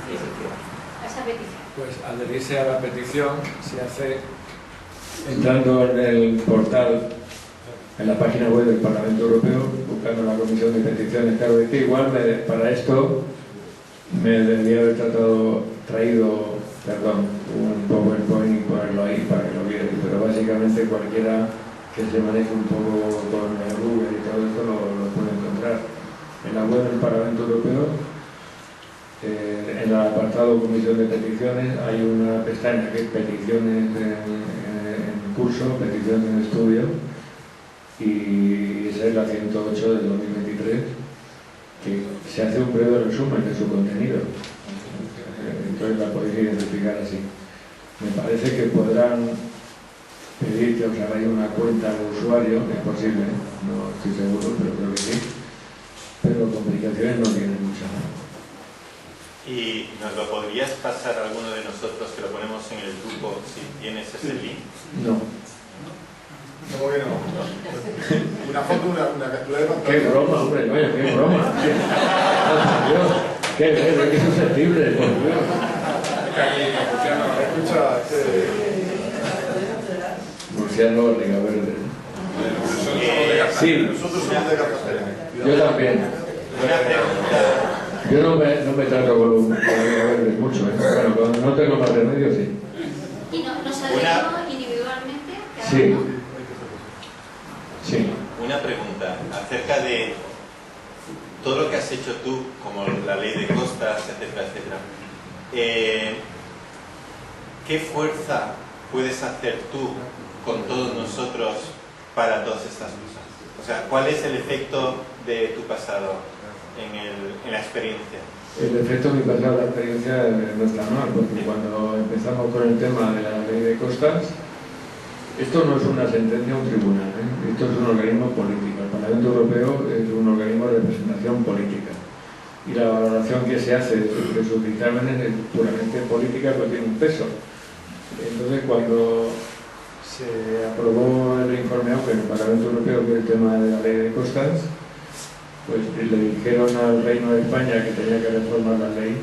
a esa petición? Pues adherirse a la petición se hace entrando en el portal, en la página web del Parlamento Europeo, buscando la Comisión de Peticiones. Claro, que igual para esto me debería haber traído un PowerPoint y ponerlo ahí para que lo vieran, pero básicamente cualquiera que se maneje un poco con el Google y todo esto lo puede encontrar. En la web del Parlamento Europeo, en el apartado Comisión de Peticiones, hay una pestaña que es Peticiones en curso, Peticiones en estudio, y esa es la 108 del 2023, que se hace un breve resumen de su contenido. Entonces la podéis identificar así. Me parece que podrán pedir que os hagáis una cuenta de usuario, es posible, no estoy seguro, pero creo que sí. Pero complicaciones no tienen muchas. ¿Y nos lo podrías pasar a alguno de nosotros que lo ponemos en el grupo si tienes ese link? No. ¿Cómo que no? Una foto, una captura de pantalla. ¡Qué broma, hombre! Oye, ¡qué broma! Dios, ¡qué susceptible! Por Dios. Escucha, Murciano, Liga Verde. Sí. Nosotros somos de Cartagena. Yo también. Una pregunta. Yo no me trato con Liga Verde mucho, ¿eh? Bueno, cuando no tengo más remedio, sí. ¿Y nos adherimos individualmente? Sí. Sí. Una pregunta acerca de todo lo que has hecho tú, como la ley de costas, etcétera, etcétera. ¿Qué fuerza puedes hacer tú con todos nosotros para todas estas cosas? O sea, ¿cuál es el efecto de tu pasado en la experiencia? El efecto de mi pasado, la experiencia no está mal, porque cuando empezamos con el tema de la ley de costas, esto no es una sentencia o un tribunal, ¿eh? Esto es un organismo político. El Parlamento Europeo es un organismo de representación política. Y la valoración que se hace de sus dictámenes es puramente política, pero tiene un peso. Entonces, cuando se aprobó el informe AUKE en el Parlamento Europeo, que es el tema de la ley de costas, pues le dijeron al Reino de España que tenía que reformar la ley,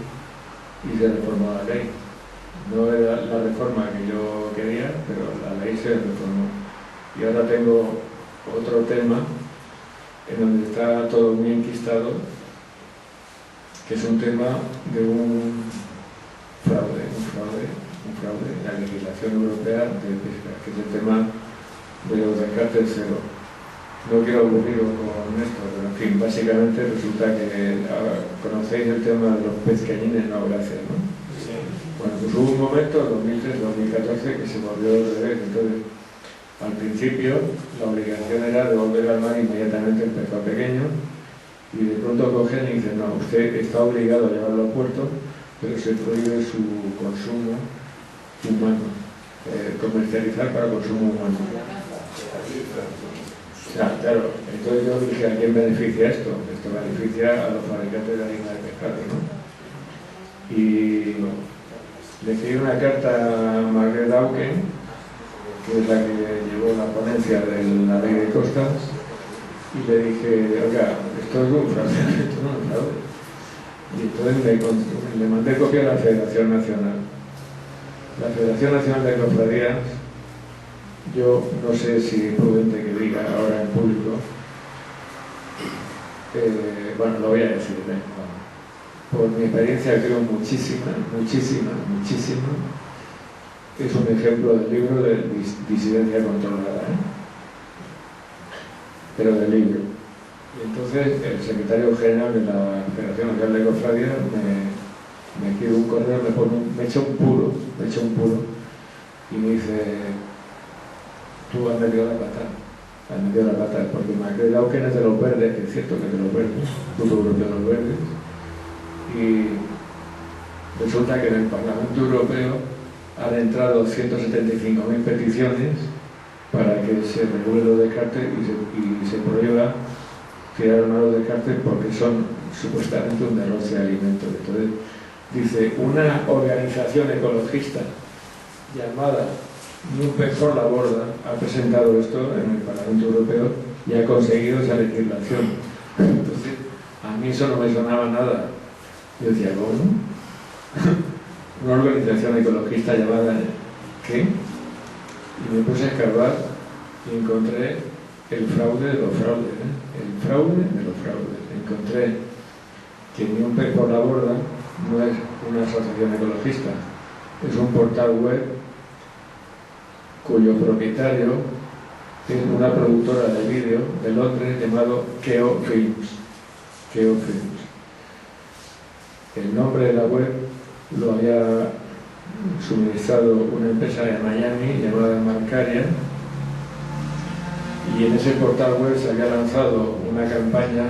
y se reformó la ley. No era la reforma que yo quería, pero la ley se reformó. Y ahora tengo otro tema en donde está todo muy enquistado, que es un tema de un fraude en la legislación europea de pesca, que es el tema de los descartes cero. No quiero aburriros con esto, pero en fin, básicamente resulta que conocéis el tema de los pescañines no gracias, ¿no? Sí. Bueno, pues hubo un momento, 2003-2014, que se volvió al revés. Entonces, al principio, la obligación era devolver al mar inmediatamente el pescado pequeño, y de pronto cogen y dicen, no, usted está obligado a llevarlo al puerto, pero se prohíbe su consumo humano, comercializar para consumo humano. Claro, entonces yo dije, ¿a quién beneficia esto? Esto beneficia a los fabricantes de harina de pescado, ¿no? Y le escribí una carta a Margaret Auken, que es la que llevó la ponencia de la ley de costas, y le dije, oiga, esto es un fraude, esto no es un fraude. Y entonces le mandé copia a la Federación Nacional. La Federación Nacional de Cofradías, yo no sé si es prudente que diga ahora en público, bueno, lo voy a decir, por mi experiencia creo muchísima, es un ejemplo del libro de disidencia controlada, pero del libro. Y entonces el secretario general de la Federación Nacional de Cofradías me escribe un correo, me echa un puro, y me dice, tú has metido la pata, porque Margaret Auken es de los verdes, que es cierto que es de los verdes, Grupo Europeo de los Verdes, y resulta que en el Parlamento Europeo han entrado 175.000 peticiones para que se regule los descartes y se prohíba tirar a los descartes porque son supuestamente un derroche de alimentos. Entonces, dice, una organización ecologista llamada Ni un pez por la borda ha presentado esto en el Parlamento Europeo y ha conseguido esa legislación. Entonces, a mí eso no me sonaba nada. Yo decía, ¿cómo? Una organización ecologista llamada ¿qué? Y me puse a escarbar y encontré el fraude de los fraudes, el fraude de los fraudes. Encontré que Ni un pez por la borda no es una asociación ecologista, es un portal web cuyo propietario es una productora de vídeo de Londres llamado Keo Films. El nombre de la web lo había suministrado una empresa de Miami llamada Marcaria, y en ese portal web se había lanzado una campaña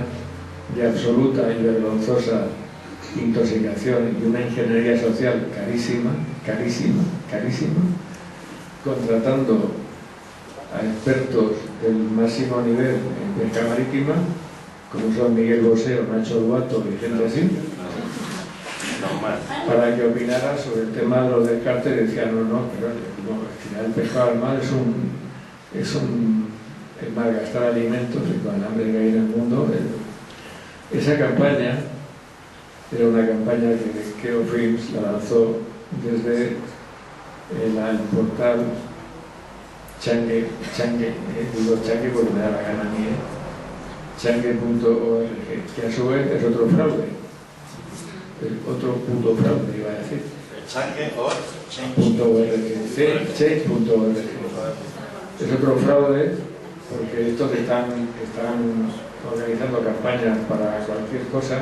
de absoluta y vergonzosa intoxicación y una ingeniería social carísima, contratando a expertos del máximo nivel en pesca marítima, como son Miguel Bosé o Nacho Duato y gente así, para que opinara sobre el tema de los descartes. Y decía, no, pero no, al final el pescado al mar es malgastar alimentos, y con el hambre que hay en el mundo. Esa campaña era una campaña que Keo Films la lanzó desde el portal Change, digo Change porque me da la gana a mí, change.org, que a su vez es otro fraude, otro puto fraude, iba a decir. Change.org, es otro fraude, porque estos que están organizando campañas para cualquier cosa,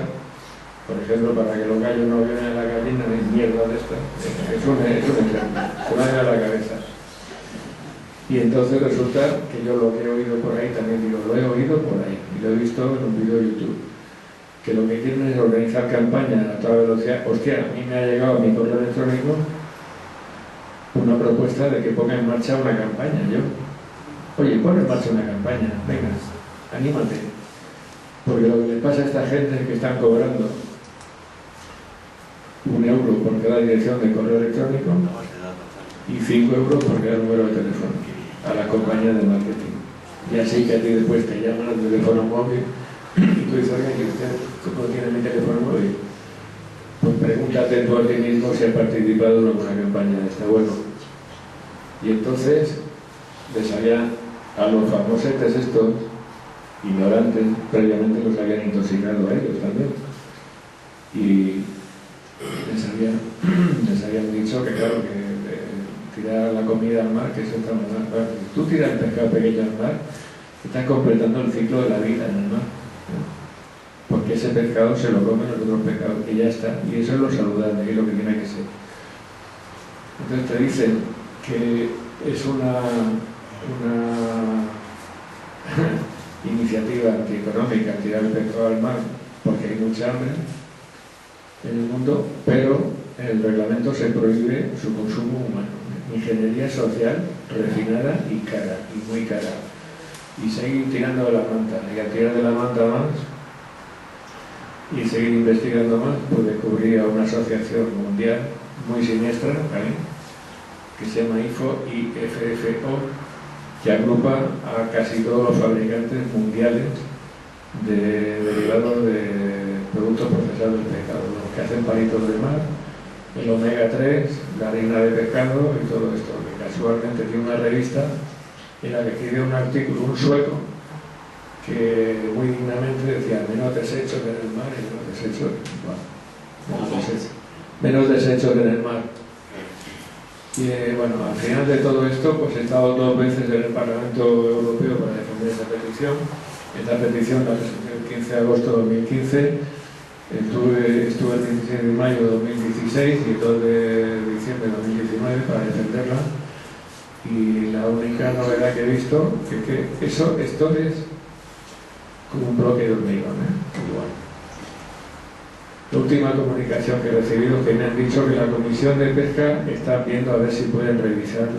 por ejemplo, para que los gallos no violen a la gallina, ni mierda de esta, es un ejemplo, se me ha ido a la cabeza. Y entonces resulta que yo lo que he oído por ahí, también digo, lo he oído por ahí, y lo he visto en un vídeo de YouTube, que lo que quieren es organizar campañas a toda velocidad. Hostia, a mí me ha llegado a mi correo electrónico una propuesta de que ponga en marcha una campaña. Oye, pon en marcha una campaña, venga, anímate. Porque lo que les pasa a esta gente es que están cobrando €1 por cada dirección de correo electrónico y €5 por cada número de teléfono a las compañías de marketing. Y así que a ti después te llaman al teléfono móvil y tú dices, oiga, ¿y usted cómo tiene mi teléfono móvil? Pues pregúntate tú a ti mismo si has participado en alguna campaña de esta. Bueno, y entonces les habían, a los famosetes estos ignorantes, previamente los habían intoxicado a ellos también, y les les habían dicho que claro, que tirar la comida al mar, que eso está muy mal. Claro, si tú tiras el pescado pequeño al mar, estás completando el ciclo de la vida en el mar, ¿no? Porque ese pescado se lo comen los otros pescados y ya está, y eso es lo saludable y lo que tiene que ser. Entonces te dicen que es una iniciativa antieconómica tirar el pescado al mar porque hay mucha hambre en el mundo, pero en el reglamento se prohíbe su consumo humano. Ingeniería social refinada y cara, y muy cara. Y seguir tirando de la manta, y a tirar de la manta más, y seguir investigando más, pues descubrí a una asociación mundial muy siniestra, ¿vale?, que se llama IFO, que agrupa a casi todos los fabricantes mundiales de derivados de productos procesados de pescado, los que hacen palitos de mar, el omega 3, la harina de pescado y todo esto, que casualmente tiene una revista en la que escribe un artículo, un sueco, que muy dignamente decía menos desechos que en el mar y menos desechos, menos desechos que en el mar. Y bueno, al final de todo esto, pues he estado 2 veces en el Parlamento Europeo para defender esa petición. Esta petición la presenté el 15 de agosto de 2015. Estuve el 16 de mayo de 2016 y el 2 de diciembre de 2019 para defenderla. Y la única novedad que he visto es que esto es como un bloque de hormigón, igual. La última comunicación que he recibido es que me han dicho que la Comisión de Pesca está viendo a ver si pueden revisar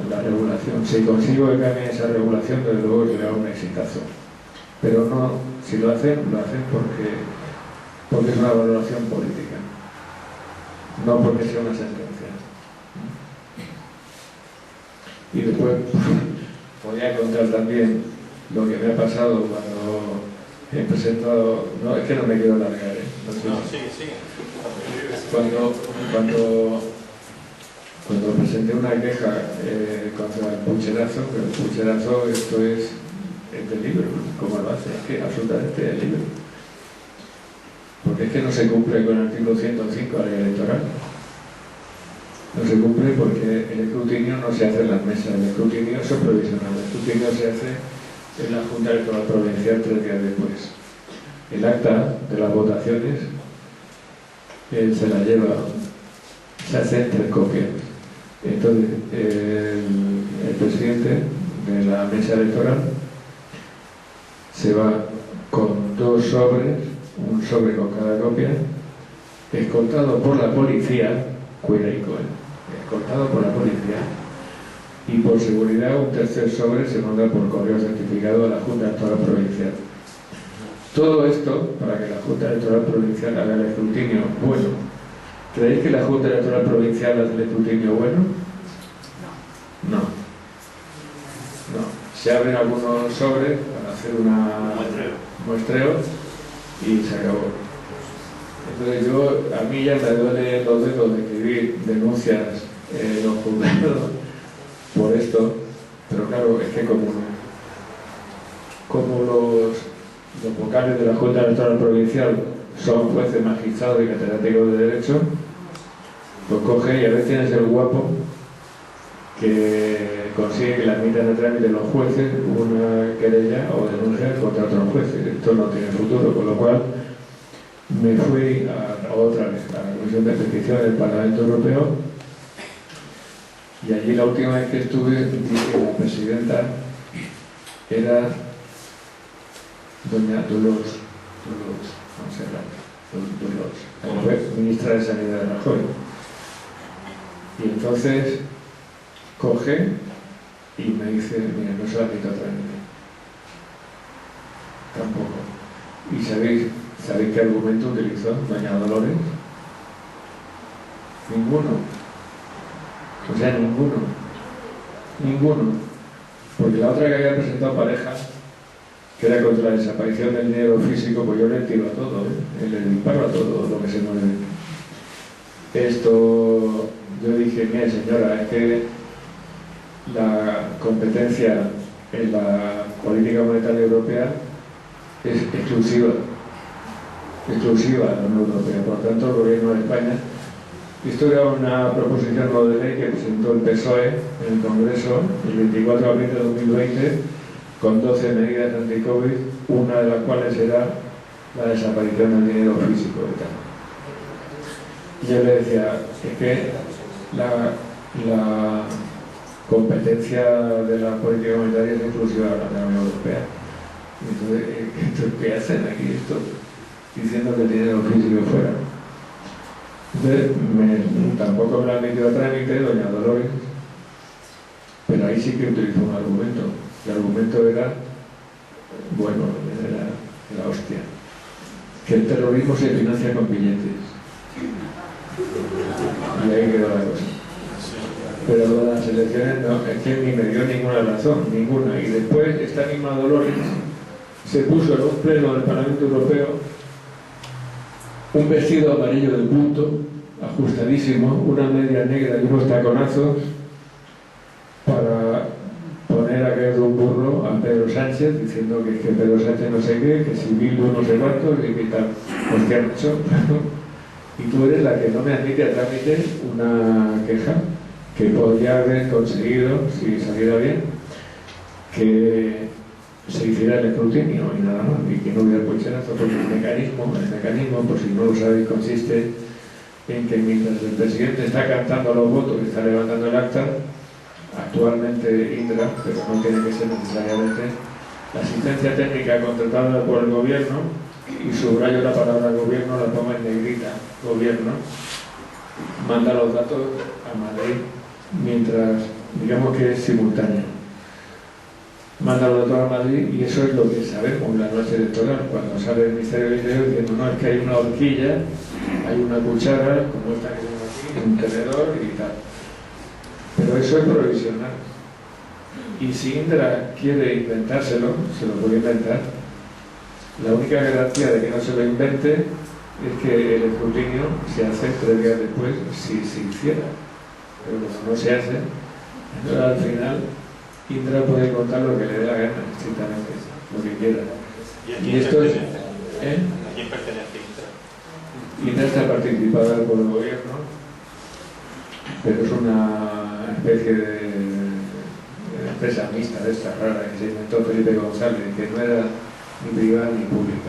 la regulación. Si consigo que cambie esa regulación, desde luego será un exitazo. Pero no, si lo hacen porque es una valoración política, no porque sea una sentencia. Y después podría contar también lo que me ha pasado cuando he presentado, no, es que no me quiero alargar, no sé. No, sí. Cuando presenté una queja contra el pucherazo, pero el pucherazo esto es del libro, ¿cómo lo hace? Es que absolutamente del libro. Porque es que no se cumple con el artículo 105 de la ley electoral. No se cumple porque el escrutinio no se hace en las mesas, el escrutinio es provisional, el escrutinio se hace en la Junta Electoral Provincial 3 días después. El acta de las votaciones se la lleva, se hace en 3 copias. Entonces, el presidente de la mesa electoral se va con 2 sobres, un sobre con cada copia, escoltado por la policía, escoltado por la policía, y por seguridad un tercer sobre se manda por correo certificado a la Junta Electoral Provincial. Todo esto para que la Junta Electoral Provincial haga el escrutinio bueno. ¿Creéis que la Junta Electoral Provincial hace el escrutinio bueno? No. Se abren algunos sobres para hacer un muestreo y se acabó. Entonces a mí ya me duele los dedos de escribir denuncias en los juzgados por esto, pero claro, es que como los vocales de la Junta Electoral Provincial son jueces magistrados y catedráticos de Derecho, pues coge y a veces tienes el guapo que consigue que la admitan a trámite los jueces una querella o denuncia contra otros jueces. Esto no tiene futuro, con lo cual me fui otra vez a la Comisión de Peticiones del Parlamento Europeo y allí la última vez que estuve dije la presidenta era doña Dolors, ministra de Sanidad de Rajoy. Y entonces coge y me dice, mira, no se la quito a trámite. Tampoco. ¿Y sabéis qué argumento utilizó doña Dolores? Ninguno. O sea, ninguno. Porque la otra que había presentado pareja, que era contra la desaparición del dinero físico, pues yo le tiro a todo, le disparo a todo lo que se mueve. Esto, yo dije, mira señora, es que la competencia en la política monetaria europea es exclusiva de la Unión Europea. Por lo tanto, el gobierno de España Esto era una proposición no de ley que presentó el PSOE en el Congreso el 24 de abril de 2020 con 12 medidas anti-COVID, una de las cuales era la desaparición del dinero físico y tal. Yo le decía, es que la competencia de la política monetaria es exclusiva de la Unión Europea. Entonces, ¿qué hacen aquí esto? Diciendo que el dinero físico fuera. Entonces, tampoco me lo han metido a trámite, doña Dolores, pero ahí sí que utilizó un argumento. El argumento era, bueno, era la hostia, que el terrorismo se financia con billetes. Y ahí quedó la cosa. Pero lo de las elecciones no, es que ni me dio ninguna razón, ninguna. Y después esta misma Dolores se puso en un pleno del Parlamento Europeo un vestido amarillo de punto, ajustadísimo, una media negra y unos taconazos para poner a caer de un burro a Pedro Sánchez, diciendo que Pedro Sánchez no sé qué, que si Bildu no sé cuántos y que tal. Pues ¿qué han hecho? Y tú eres la que no me admite a trámite una queja que podría haber conseguido, si saliera bien, que se hiciera el escrutinio y nada más, y que no hubiera pucherazo, porque el mecanismo, por si no lo sabéis, consiste en que mientras el presidente está cantando los votos y está levantando el acta, actualmente Indra, pero no tiene que ser necesariamente, la asistencia técnica contratada por el gobierno, y subrayo la palabra gobierno, la pongo en negrita, gobierno, manda los datos a Madrid mientras, digamos que es simultáneo. Manda los datos a Madrid y eso es lo que sabemos la noche electoral, cuando sale el Ministerio del Interior diciendo, no, es que hay una horquilla, hay una cuchara, como esta que tengo aquí, un tenedor y tal. Pero eso es provisional. Y si Indra quiere inventárselo, se lo puede inventar. La única garantía de que no se lo invente es que el escrutinio se hace 3 días después, si se hiciera. Pero como no se hace, entonces al final Indra puede contar lo que le dé la gana, estrictamente, lo que quiera. ¿Y esto es? ¿A quién pertenece Indra? Indra está participada por el gobierno, pero es una especie de empresa mixta de esta rara que se inventó Felipe González, que no era ni privada ni pública.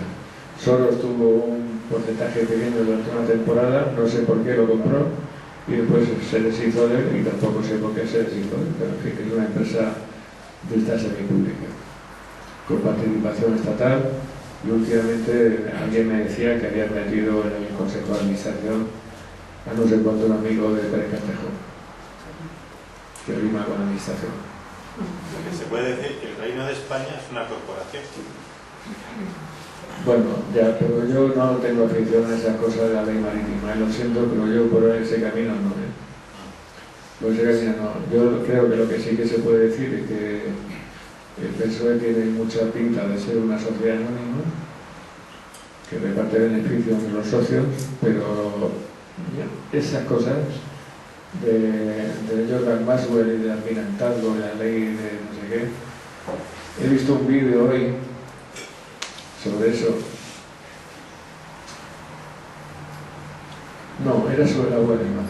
Soros tuvo un porcentaje pequeño durante una temporada, no sé por qué lo compró, y después se deshizo de él, y tampoco sé por qué se deshizo de él, pero en fin, es una empresa de esta semipública, con participación estatal, y últimamente alguien me decía que había metido en el Consejo de Administración a no sé cuánto un amigo de Pérez Castejón, que rima con administración. Porque se puede decir que el Reino de España es una corporación. Bueno, ya, pero yo no tengo afición a esas cosas de la ley marítima, lo siento, pero yo por ese camino no, por ese camino no. Yo creo que lo que sí que se puede decir es que el PSOE tiene mucha pinta de ser una sociedad anónima que reparte beneficios entre los socios, pero esas cosas de Jordan Maxwell y de almirantazgo, de la ley de no sé qué, he visto un vídeo hoy sobre eso. No, era sobre la web más.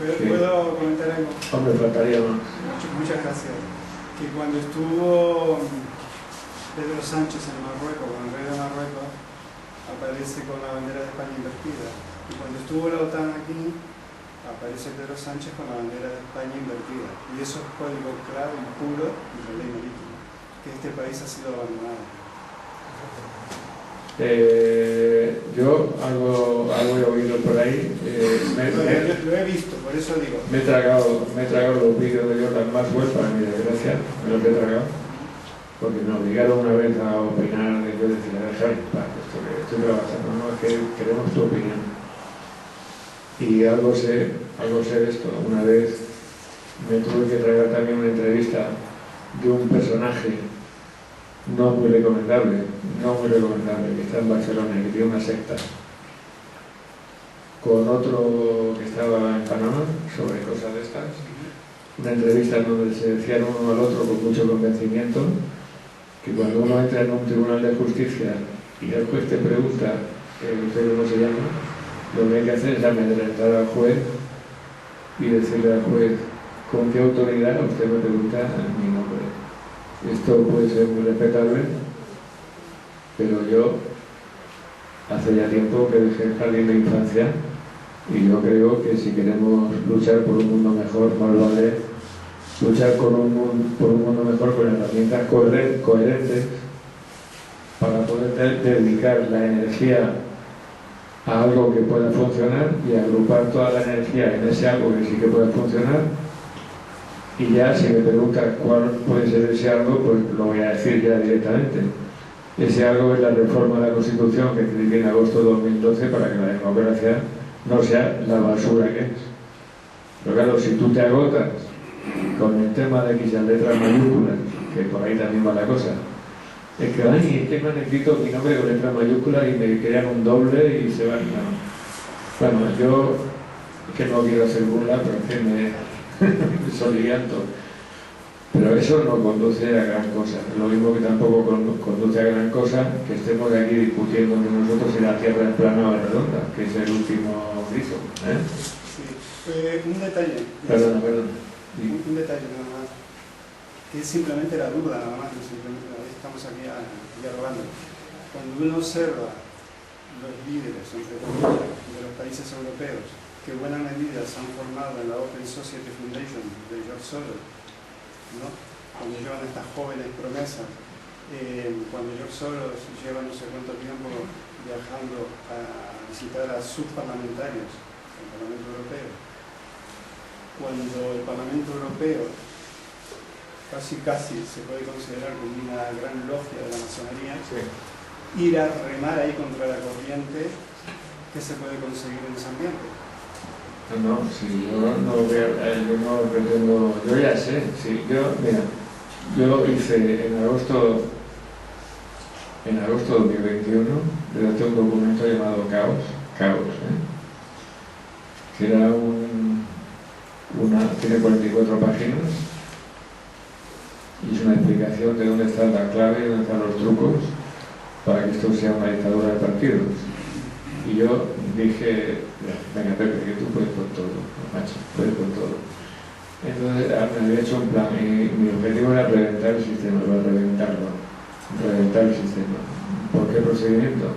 ¿Puedo comentar algo? Hombre, faltaría más. Muchas gracias. Que cuando estuvo Pedro Sánchez en Marruecos, con el rey de Marruecos, aparece con la bandera de España invertida. Y cuando estuvo la OTAN aquí, aparece Pedro Sánchez con la bandera de España invertida. Y eso es código claro y puro de la ley marítima, que este país ha sido abandonado. Yo algo he oído por ahí. Lo he visto, por eso digo. Me he tragado los vídeos de Jordan Maxwell, para mi desgracia, me los he tragado, porque me obligaron una vez a opinar. Yo decía, déjame en paz, esto que estoy trabajando, no, es que queremos tu opinión. Y algo sé de esto. Una vez me tuve que tragar también una entrevista de un personaje no muy recomendable, que está en Barcelona y que tiene una secta, con otro que estaba en Panamá sobre cosas de estas. Una entrevista donde se decían uno al otro con mucho convencimiento que cuando uno entra en un tribunal de justicia y el juez te pregunta, ¿usted cómo se llama? Lo que hay que hacer es amedrentar al juez y decirle al juez con qué autoridad usted me pregunta mi nombre. Esto puede ser muy respetable, pero yo hace ya tiempo que dejé el jardín de infancia y yo creo que si queremos luchar por un mundo mejor, más vale luchar por un mundo mejor con herramientas coherentes para poder dedicar la energía a algo que pueda funcionar y agrupar toda la energía en ese algo que sí que pueda funcionar. Y ya, si me preguntas cuál puede ser ese algo, pues lo voy a decir ya directamente. Ese algo es la reforma de la Constitución que escribí en agosto de 2012 para que la democracia no sea la basura que es. Pero claro, si tú te agotas con el tema de X letras mayúsculas, que por ahí también va la cosa, es que, ay, es que me han escrito mi nombre con letras mayúsculas y me crean un doble y se van. No. Bueno, yo es que no quiero hacer burla, pero es que me solivianto. Pero eso no conduce a gran cosa. Lo mismo que tampoco conduce a gran cosa que estemos aquí discutiendo entre nosotros si la Tierra es plana o es redonda, que es el último grito. Sí. Un detalle. Perdona. Un detalle nada más. Que es simplemente la duda, nada más. Simplemente estamos aquí dialogando. Cuando uno observa los líderes, entre comillas, de los países europeos, que en buena medida se han formado en la Open Society Foundation de George Soros, ¿no? Cuando llevan estas jóvenes promesas, cuando George Soros lleva no sé cuánto tiempo viajando a visitar a sus parlamentarios, el Parlamento Europeo, cuando el Parlamento Europeo casi se puede considerar como una gran logia de la masonería, sí, ir a remar ahí contra la corriente, ¿qué se puede conseguir en ese ambiente? No, si yo no pretendo, yo ya sé, sí, yo hice en agosto de 2021, redacté un documento llamado Caos, que era tiene 44 páginas y es una explicación de dónde está la clave y dónde están los trucos para que esto sea una dictadura de partidos. Y yo dije, venga Pepe, que tú puedes con todo, macho, puedes con todo. Entonces me había hecho un plan y mi objetivo era reventar el sistema, reventar el sistema. ¿Por qué procedimiento?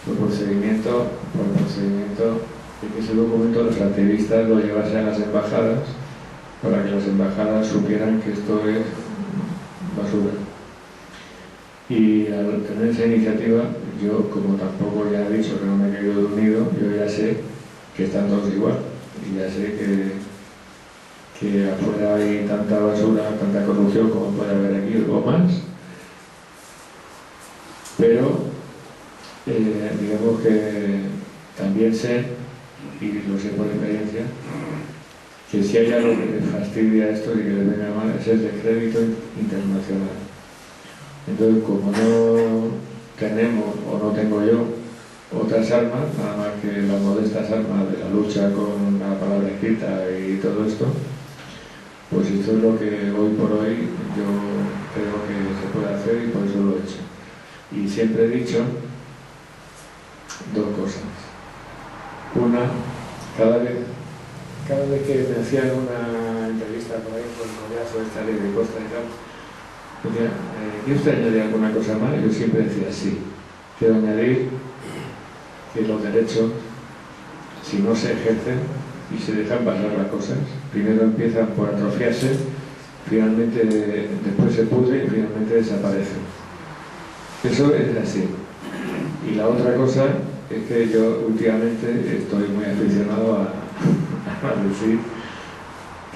Por procedimiento de que ese documento los activistas lo llevasen a las embajadas para que las embajadas supieran que esto es basura. Y al tener esa iniciativa, yo, como tampoco ya he dicho que no me he querido de unido, yo ya sé que están todos igual. Y ya sé que afuera hay tanta basura, tanta corrupción como puede haber aquí, o más. Pero, digamos que también sé, y lo sé por experiencia, que si hay algo que les fastidia esto y que les venga mal, es el descrédito internacional. Entonces, como no tenemos, o no tengo yo, otras armas, nada más que las modestas armas de la lucha con la palabra escrita y todo esto, pues esto es lo que hoy por hoy yo creo que se puede hacer y por eso lo he hecho. Y siempre he dicho dos cosas. Una, cada vez que me hacían una entrevista por ahí con el collazo de esta ley de Costa y tal, decía, ¿quiere usted añadir alguna cosa más? Yo siempre decía sí. Quiero añadir que los derechos, si no se ejercen y se dejan pasar las cosas, primero empiezan por atrofiarse, finalmente después se pudren y finalmente desaparecen. Eso es así. Y la otra cosa es que yo últimamente estoy muy aficionado a decir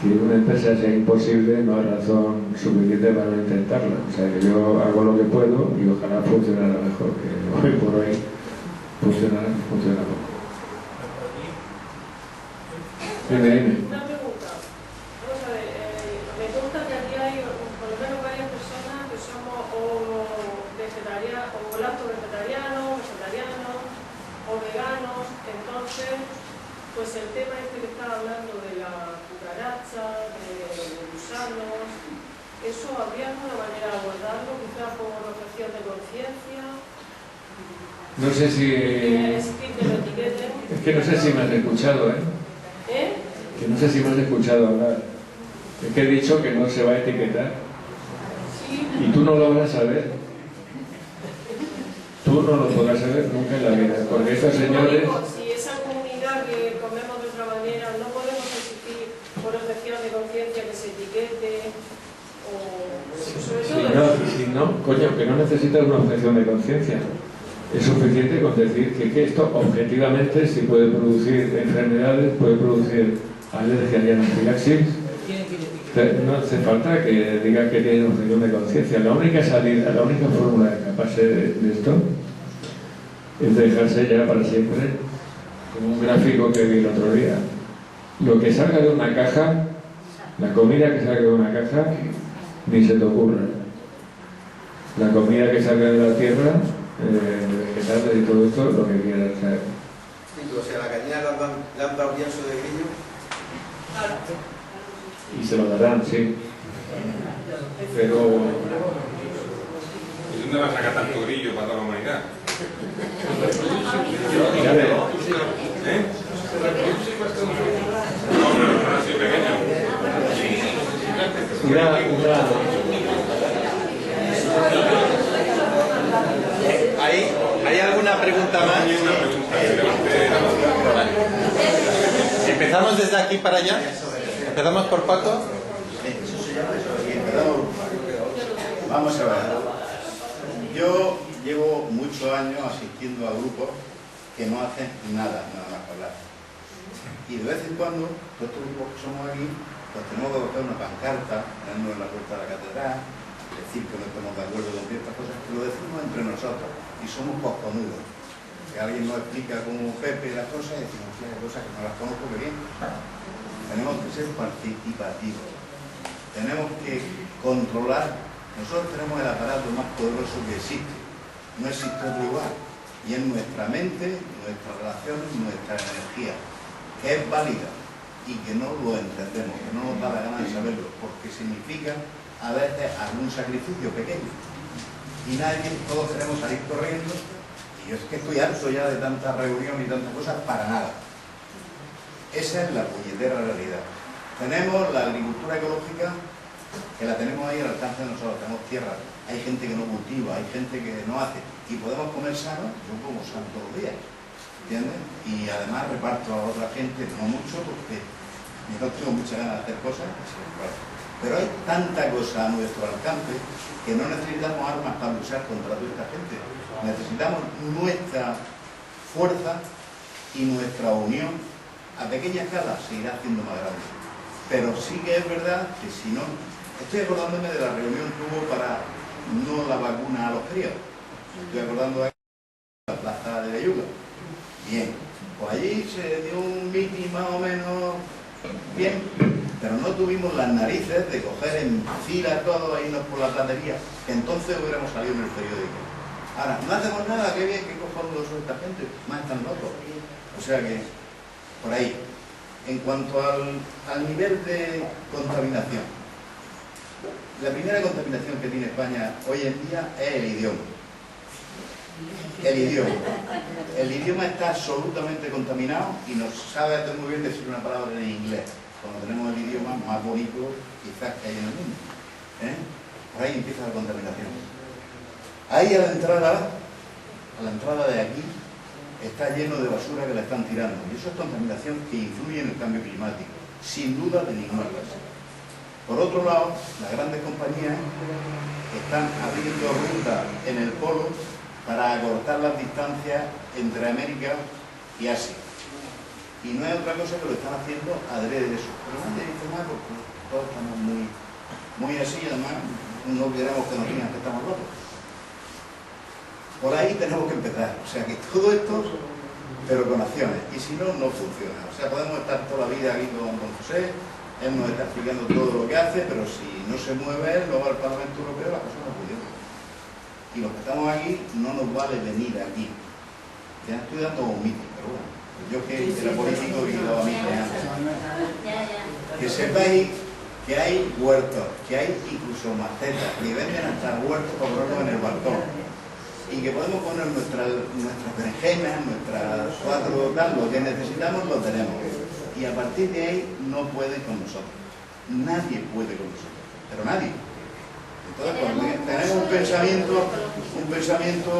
que una empresa sea imposible no es razón suficiente para no intentarla. O sea que yo hago lo que puedo y ojalá funcionara mejor, que hoy por hoy funciona poco. Dime. Una pregunta. Vamos a ver, me consta que aquí hay por lo menos varias personas que somos o vegetarianos, o lacto-vegetarianos, vegetarianos o veganos. Entonces, pues el tema este que estaba hablando de la cucaracha, de los gusanos, ¿eso habría alguna manera de abordarlo? Quizás por objeción de conciencia. No sé si... Es que lo etiqueten. Es que no sé si me has escuchado, ¿eh? ¿Eh? Que no sé si me has escuchado hablar. Es que he dicho que no se va a etiquetar. Sí. Y tú no lo vas a saber. Tú no lo podrás saber nunca en la vida. Porque estos señores... Si esa comunidad que comemos de otra manera, no podemos exigir por objeción de conciencia que se etiquete o sobre todo... Si no, coño, que no necesitas una objeción de conciencia. Es suficiente con decir que esto objetivamente sí puede producir enfermedades, puede producir alergias y anafilaxis. No hace falta que diga que tiene objeción de conciencia. La única salida, la única fórmula de escaparse de esto es dejarse ya para siempre, como un gráfico que vi el otro día. Lo que salga de una caja, la comida que salga de una caja, ni se te ocurra. La comida que salga de la tierra, vegetales y todo esto, lo que quieras saber. O sea, la gallina le han dado pienso de grillo. Claro. Y se lo darán, sí. Pero... ¿Y dónde vas a sacar tanto grillo para toda la humanidad? ¿Eh? No, así pequeño. ¿Hay alguna pregunta más? Vale. ¿Empezamos desde aquí para allá? ¿Empezamos por Paco? Vamos a ver. Yo llevo muchos años asistiendo a grupos que no hacen nada más que hablar. Y de vez en cuando, todos estos grupos que somos aquí, pues tenemos que buscar una pancarta, ponernos en la puerta de la catedral, decir que no estamos de acuerdo con ciertas cosas, que lo decimos entre nosotros y somos cojonudos. Que alguien nos explica como Pepe las cosas y decimos que hay cosas que no las conozco que bien. Tenemos que ser participativos, tenemos que controlar. Nosotros tenemos el aparato más poderoso que existe, no existe otro igual, y es nuestra mente, nuestras relaciones, nuestra energía, que es válida y que no lo entendemos, que no nos da la gana de saberlo, porque significa a veces algún sacrificio pequeño, y nadie, todos queremos salir corriendo, y yo es que estoy harto ya de tanta reunión y tantas cosas para nada. Esa es la puñetera realidad. Tenemos la agricultura ecológica, que la tenemos ahí al alcance de nosotros, tenemos tierra, hay gente que no cultiva, hay gente que no hace, y podemos comer sano. Yo como sano todos los días, ¿entiendes? Y además reparto a otra gente, no mucho, porque no tengo mucha ganas de hacer cosas, pero hay tanta cosa a nuestro alcance que no necesitamos armas para luchar contra toda esta gente. Necesitamos nuestra fuerza y nuestra unión. A pequeña escala se irá haciendo más grande, pero sí que es verdad que si no... Estoy acordándome de la reunión que hubo para no la vacuna a los críos. Estoy acordando de la plaza de Belluga. Bien, pues allí se dio un mitin más o menos bien, pero no tuvimos las narices de coger en fila todo e irnos por la platería, que entonces hubiéramos salido en el periódico. Ahora, no hacemos nada, qué bien, qué cojones son esta gente, más están locos. O sea que, por ahí. En cuanto al nivel de contaminación, la primera contaminación que tiene España hoy en día es el idioma. El idioma. El idioma está absolutamente contaminado y nos sabe hacer muy bien decir una palabra en inglés, cuando tenemos el idioma más bonito quizás que hay en el mundo. Por ahí empieza la contaminación. Ahí a la entrada de aquí, está lleno de basura que la están tirando. Y eso es contaminación que influye en el cambio climático, sin duda de ninguna clase. Por otro lado, las grandes compañías están abriendo rutas en el polo para acortar las distancias entre América y Asia. Y no es otra cosa que lo están haciendo adrede de eso. Pero nadie dice más porque todos estamos muy así, y además no queremos que nos digan que estamos locos. Por ahí tenemos que empezar, o sea que todo esto, pero con acciones, y si no, no funciona. O sea, podemos estar toda la vida aquí con José, él nos está explicando todo lo que hace, pero si no se mueve él, luego al Parlamento Europeo las cosas no funcionan. Y los que estamos aquí, no nos vale venir aquí. Ya estoy dando un mito, pero bueno, yo que era político y daba mitos antes. Que sepáis que hay huertos, que hay incluso macetas, que venden hasta huertos para ponerlos en el balcón. y que podemos poner nuestras berenjenas, nuestras 4 tal, lo que necesitamos lo tenemos. Y a partir de ahí no pueden con nosotros. Nadie puede con nosotros, pero nadie. Entonces, cuando tenemos un pensamiento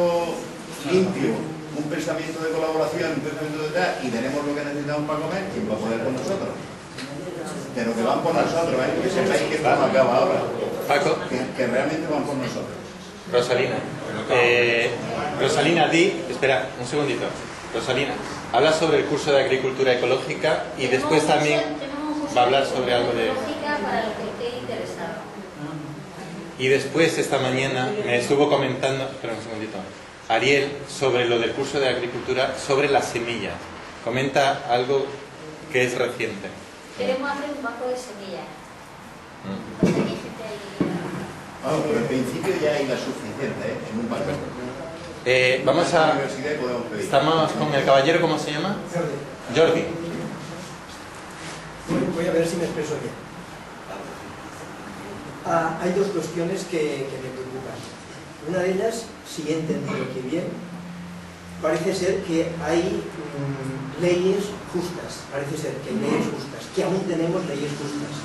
limpio, un pensamiento de colaboración, un pensamiento de tal, y tenemos lo que necesitamos para comer, ¿quién va a poder con nosotros? Pero que van por nosotros, que sepáis que esto no acaba ahora. Paco. Que realmente van por nosotros. Rosalina. Rosalina, espera, un segundito. Rosalina, habla sobre el curso de agricultura ecológica y después también va a hablar sobre algo de... para lo que esté interesado. Y después esta mañana me estuvo comentando, espera un segundito, Ariel, sobre lo del curso de agricultura, sobre las semillas. Comenta algo que es reciente. Queremos hacer un banco de semillas. Vamos, pero en principio ya hay la suficiente, en un banco. Vamos a... Estamos con el caballero, ¿cómo se llama? Jordi. Voy a ver si me expreso bien. Hay dos cuestiones que me preocupan. Una de ellas, si he entendido que bien, parece ser que hay leyes justas, que aún tenemos leyes justas.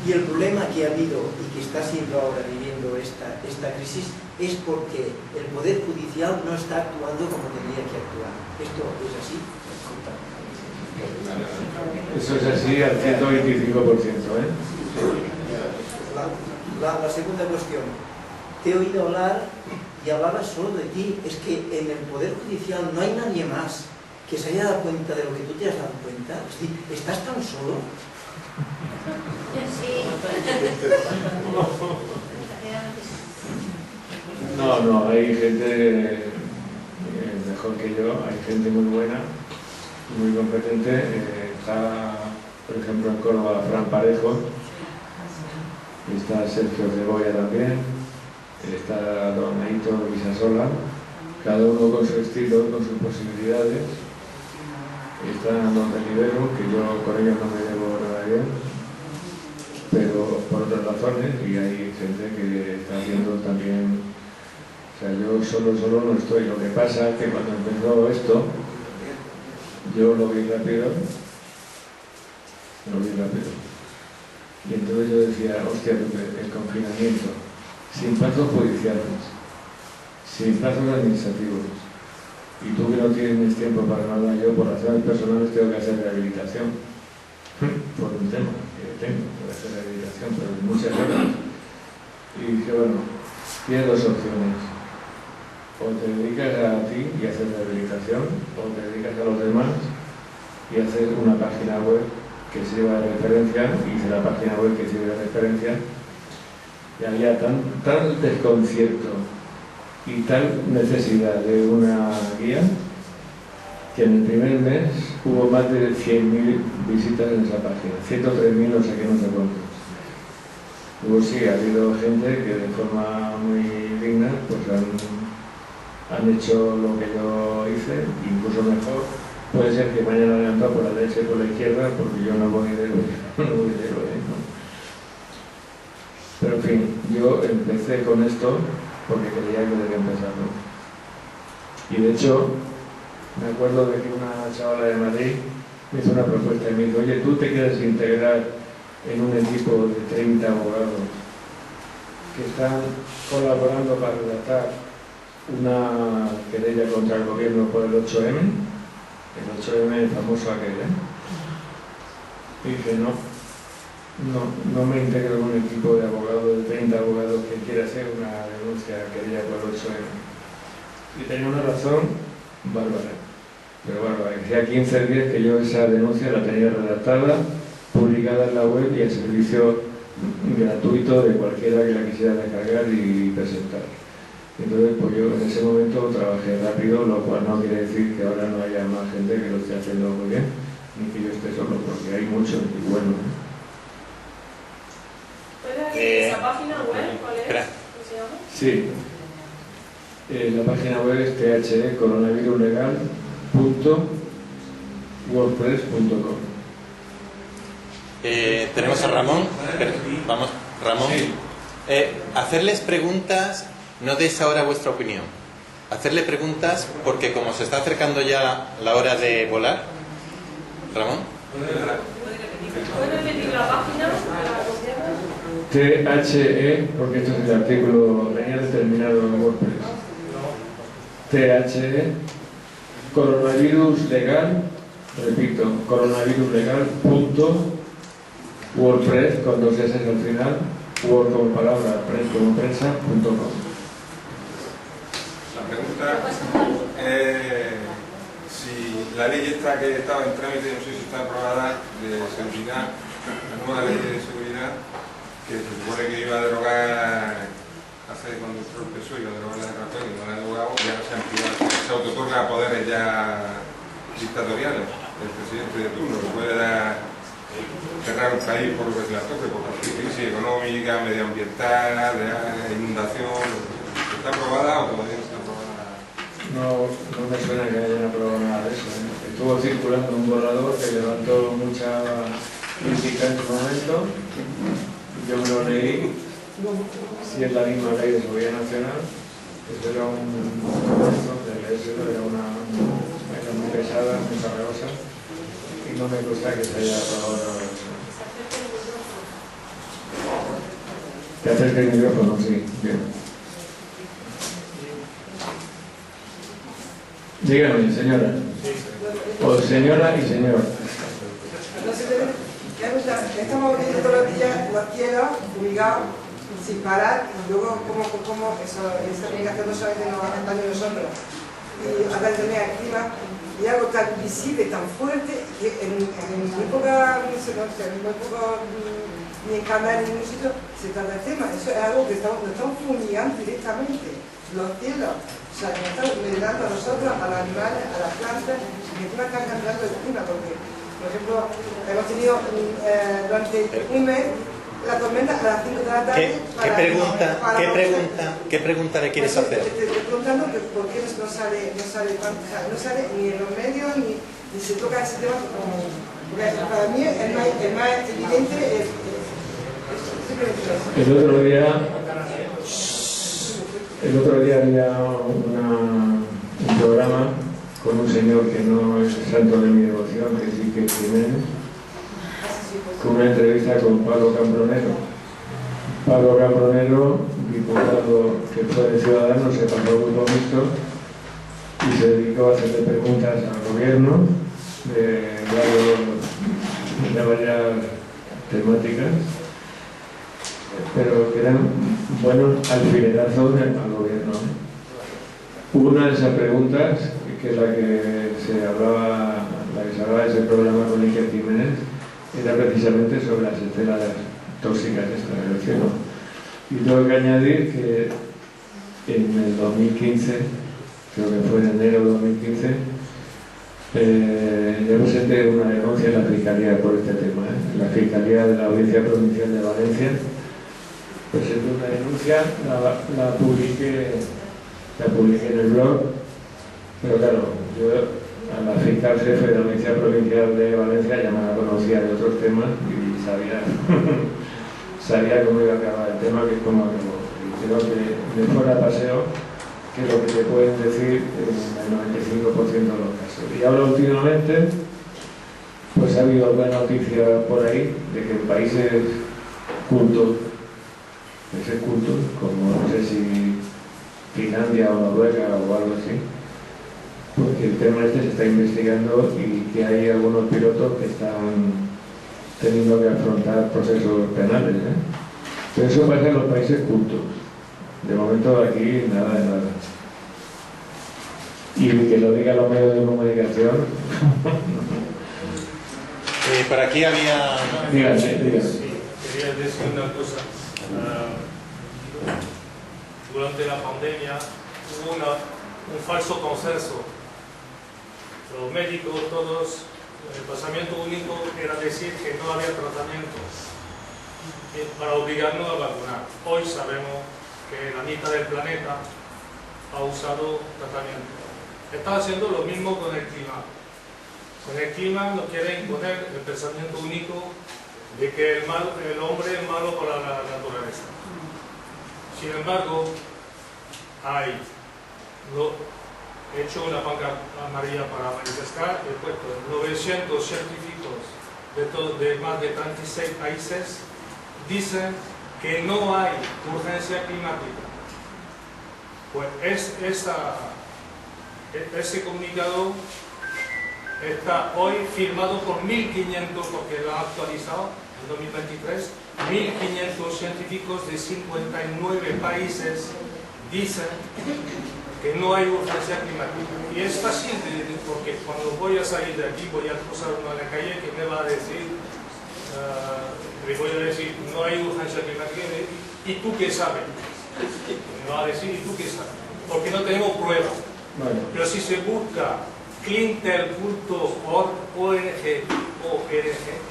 Y el problema que ha habido y que está siendo ahora viviendo esta crisis es porque el Poder Judicial no está actuando como tendría que actuar. ¿Esto es así? Eso es así al 125%, ¿eh? La segunda cuestión. Te he oído hablar y hablabas solo de ti. Es que en el Poder Judicial no hay nadie más que se haya dado cuenta de lo que tú te has dado cuenta. Es decir, ¿estás tan solo? Sí. No, hay gente mejor que yo, hay gente muy buena, muy competente. Está, por ejemplo, en Córdoba, Fran Parejo, está Sergio Cebolla también, está don Aito Visasola, cada uno con su estilo, con sus posibilidades. Está don Delibero, que yo con ellos no me llevo nada bien, pero por otras razones, y hay gente que está haciendo también. O sea, yo solo no estoy. Lo que pasa es que cuando empezó esto, yo lo vi rápido. Y entonces yo decía, hostia, el confinamiento, sin plazos judiciales, sin plazos administrativos, y tú que no tienes tiempo para nada, yo por razones personales tengo que hacer rehabilitación, por un tema que tengo que hacer rehabilitación, pero en muchas horas. Y dije, bueno, tienes dos opciones. O te dedicas a ti y hacer rehabilitación, o te dedicas a los demás y hacer una página web que sirva de referencia. Hice la página web que sirve de referencia y había tal desconcierto y tal necesidad de una guía que en el primer mes hubo más de 100.000 visitas en esa página, 103.000, no sé qué, no sé cuántos. Luego sí, ha habido gente que de forma muy digna pues han hecho lo que yo hice, incluso mejor. Puede ser que me hayan adelantado por la derecha y por la izquierda, porque yo no voy de héroe, ¿no? Pero en fin, yo empecé con esto porque creía que debía empezarlo. Y de hecho, me acuerdo de que una chavala de Madrid me hizo una propuesta y me dijo, oye, ¿tú te quieres integrar en un equipo de 30 abogados que están colaborando para redactar una querella contra el gobierno por el 8M? El 8M famoso aquel, ¿eh? Y dije, no me integro en un equipo de abogados, de 30 abogados que quiera hacer una denuncia querella por el 8M. Y tenía una razón bárbara, pero bárbara. Hacía 15 días que yo esa denuncia la tenía redactada, publicada en la web y a servicio gratuito de cualquiera que la quisiera descargar y presentar. Entonces, pues yo en ese momento trabajé rápido, lo cual no quiere decir que ahora no haya más gente que lo esté haciendo muy bien, ni que yo esté solo, porque hay muchos y bueno. ¿Puedes decir esa página web? ¿Cuál es? ¿Cómo se llama? Sí. La página web es thecoronaviruslegal.wordpress.com. Tenemos a Ramón. Vamos, Ramón. Sí. Hacerles preguntas no deis ahora vuestra opinión. Hacerle preguntas porque como se está acercando ya la hora de volar. Ramón. ¿Puedes repetir la página? THE, porque esto es el artículo, venía determinado en WordPress. THE, coronavirus legal, repito, coronaviruslegal.wordpress con 2 S al final, Word como palabra, press como prensa.com. La pregunta es si la ley esta que estaba en trámite, no sé si está aprobada, de seguridad, la nueva ley de seguridad, que se supone que iba a derogar hace cuando entró el PSOE, iba a derogar la de Rajoy, y no la ha derogado, y ahora se autootorga poderes ya dictatoriales. El presidente de turno que puede cerrar un país por lo que se le toque, por cualquier crisis económica, medioambiental, de inundación. ¿Está aprobada o todavía no está aprobada? No me suena que hayan aprobado nada de eso. Estuvo circulando un borrador que levantó mucha crítica en su momento. Yo me lo leí. Si es la misma ley de seguridad nacional, eso era un comienzo de leérselo, era muy pesada, muy farragosa, y no me gusta que se haya aprobado nada de eso. ¿Te acerca el micrófono? Sí, bien. Dígame, señora. O señora y señor. Estamos viendo todos los días la tierra fumigada sin parar, y luego cómo esa fumigación no solamente nos afecta a nosotros, y hablar también al clima, y algo tan visible, tan fuerte, que en muy poca, no sé, muy poco, ni en canal ni en ningún sitio se trata el tema. Eso es algo que nos estamos fumigando directamente, los cielos. O sea, que nos están envenenando a nosotros, a los animales, a las plantas, y encima están cambiando el clima, porque, por ejemplo, hemos tenido durante un mes la tormenta a las 5 de la tarde. ¿Qué pregunta le quieres hacer? Te estoy preguntando que por qué no sale ni en los medios, ni se toca ese tema como... Porque para mí el más evidente es El otro día había un programa con un señor que no es santo de mi devoción, que sí que es Jiménez, con una entrevista con Pablo Cambronero. Pablo Cambronero, diputado que fue de Ciudadanos, se pasó al grupo mixto y se dedicó a hacerle preguntas al gobierno de varias temáticas, pero que eran buenos alfilerazos al gobierno. Una de esas preguntas, que es la que se hablaba de ese programa con Iker Jiménez, era precisamente sobre las esteladas tóxicas del cielo. Y tengo que añadir que en el 2015, creo que fue en enero de 2015, yo presenté una denuncia en la Fiscalía por este tema. La Fiscalía de la Audiencia Provincial de Valencia presenté una denuncia, la publiqué en el blog, pero claro, yo a la fiscal jefe de la Audiencia Provincial de Valencia ya me la conocía de otros temas y sabía cómo iba a acabar el tema, que es como acabó. Y creo que de fuera paseo, que es lo que te pueden decir en el 95% de los casos. Y ahora últimamente, pues ha habido alguna noticia por ahí de que en países cultos, como no sé si Finlandia o Noruega o algo así, porque el tema este se está investigando y que hay algunos pilotos que están teniendo que afrontar procesos penales. Pero eso pasa en los países cultos. De momento aquí nada de nada. Y que lo digan los medios de comunicación. Por aquí había... Dígame. Sí, quería decir una cosa. Durante la pandemia hubo un falso consenso. Los médicos, todos, el pensamiento único era decir que no había tratamiento para obligarnos a vacunar. Hoy sabemos que la mitad del planeta ha usado tratamiento. Está haciendo lo mismo con el clima. Con el clima nos quiere imponer el pensamiento único de que el hombre es malo para la naturaleza. Sin embargo, he hecho una banca amarilla para manifestar, he puesto 900 científicos de más de 36 países, dicen que no hay urgencia climática. Pues ese comunicado está hoy firmado por 1.500, porque lo han actualizado en 2023, 1.500 científicos de 59 países dicen que no hay urgencia climática. Y es fácil, porque cuando voy a salir de aquí, voy a cruzar uno en la calle que me va a decir, le voy a decir, no hay urgencia climática, ¿y tú qué sabes? Me va a decir, ¿y tú qué sabes? Porque no tenemos pruebas. Bueno. Pero si se busca clintel.org,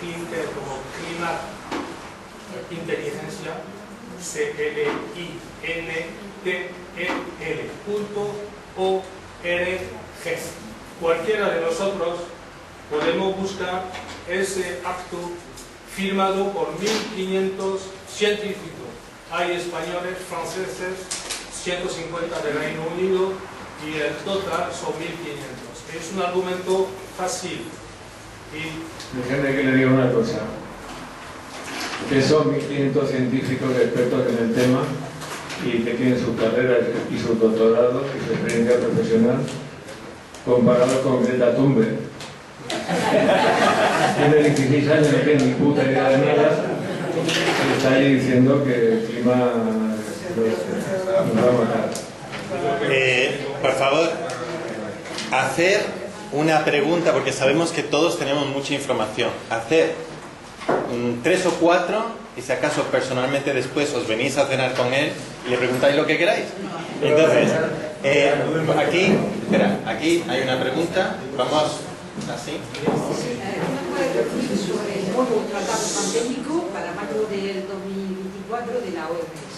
Clintel como clima, inteligencia, CLINTEL.org. Cualquiera de nosotros podemos buscar ese acto firmado por 1.500 científicos. Hay españoles, franceses, 150 del Reino Unido y el total son 1.500. Es un argumento fácil. Déjeme que le diga una cosa. Que son 1.500 científicos expertos en el tema y que tienen sus carreras y sus doctorados y su experiencia profesional comparados con Greta Thunberg. Tiene 16 años, no tiene ni puta idea de nada y está ahí diciendo que el clima nos va a matar. Por favor, hacer una pregunta, porque sabemos que todos tenemos mucha información. Hacer 3 o 4 y si acaso personalmente después os venís a cenar con él y le preguntáis lo que queráis. Entonces, aquí hay una pregunta. Vamos así. Sobre el nuevo tratado pandémico para mayo del 2024 de la OMS.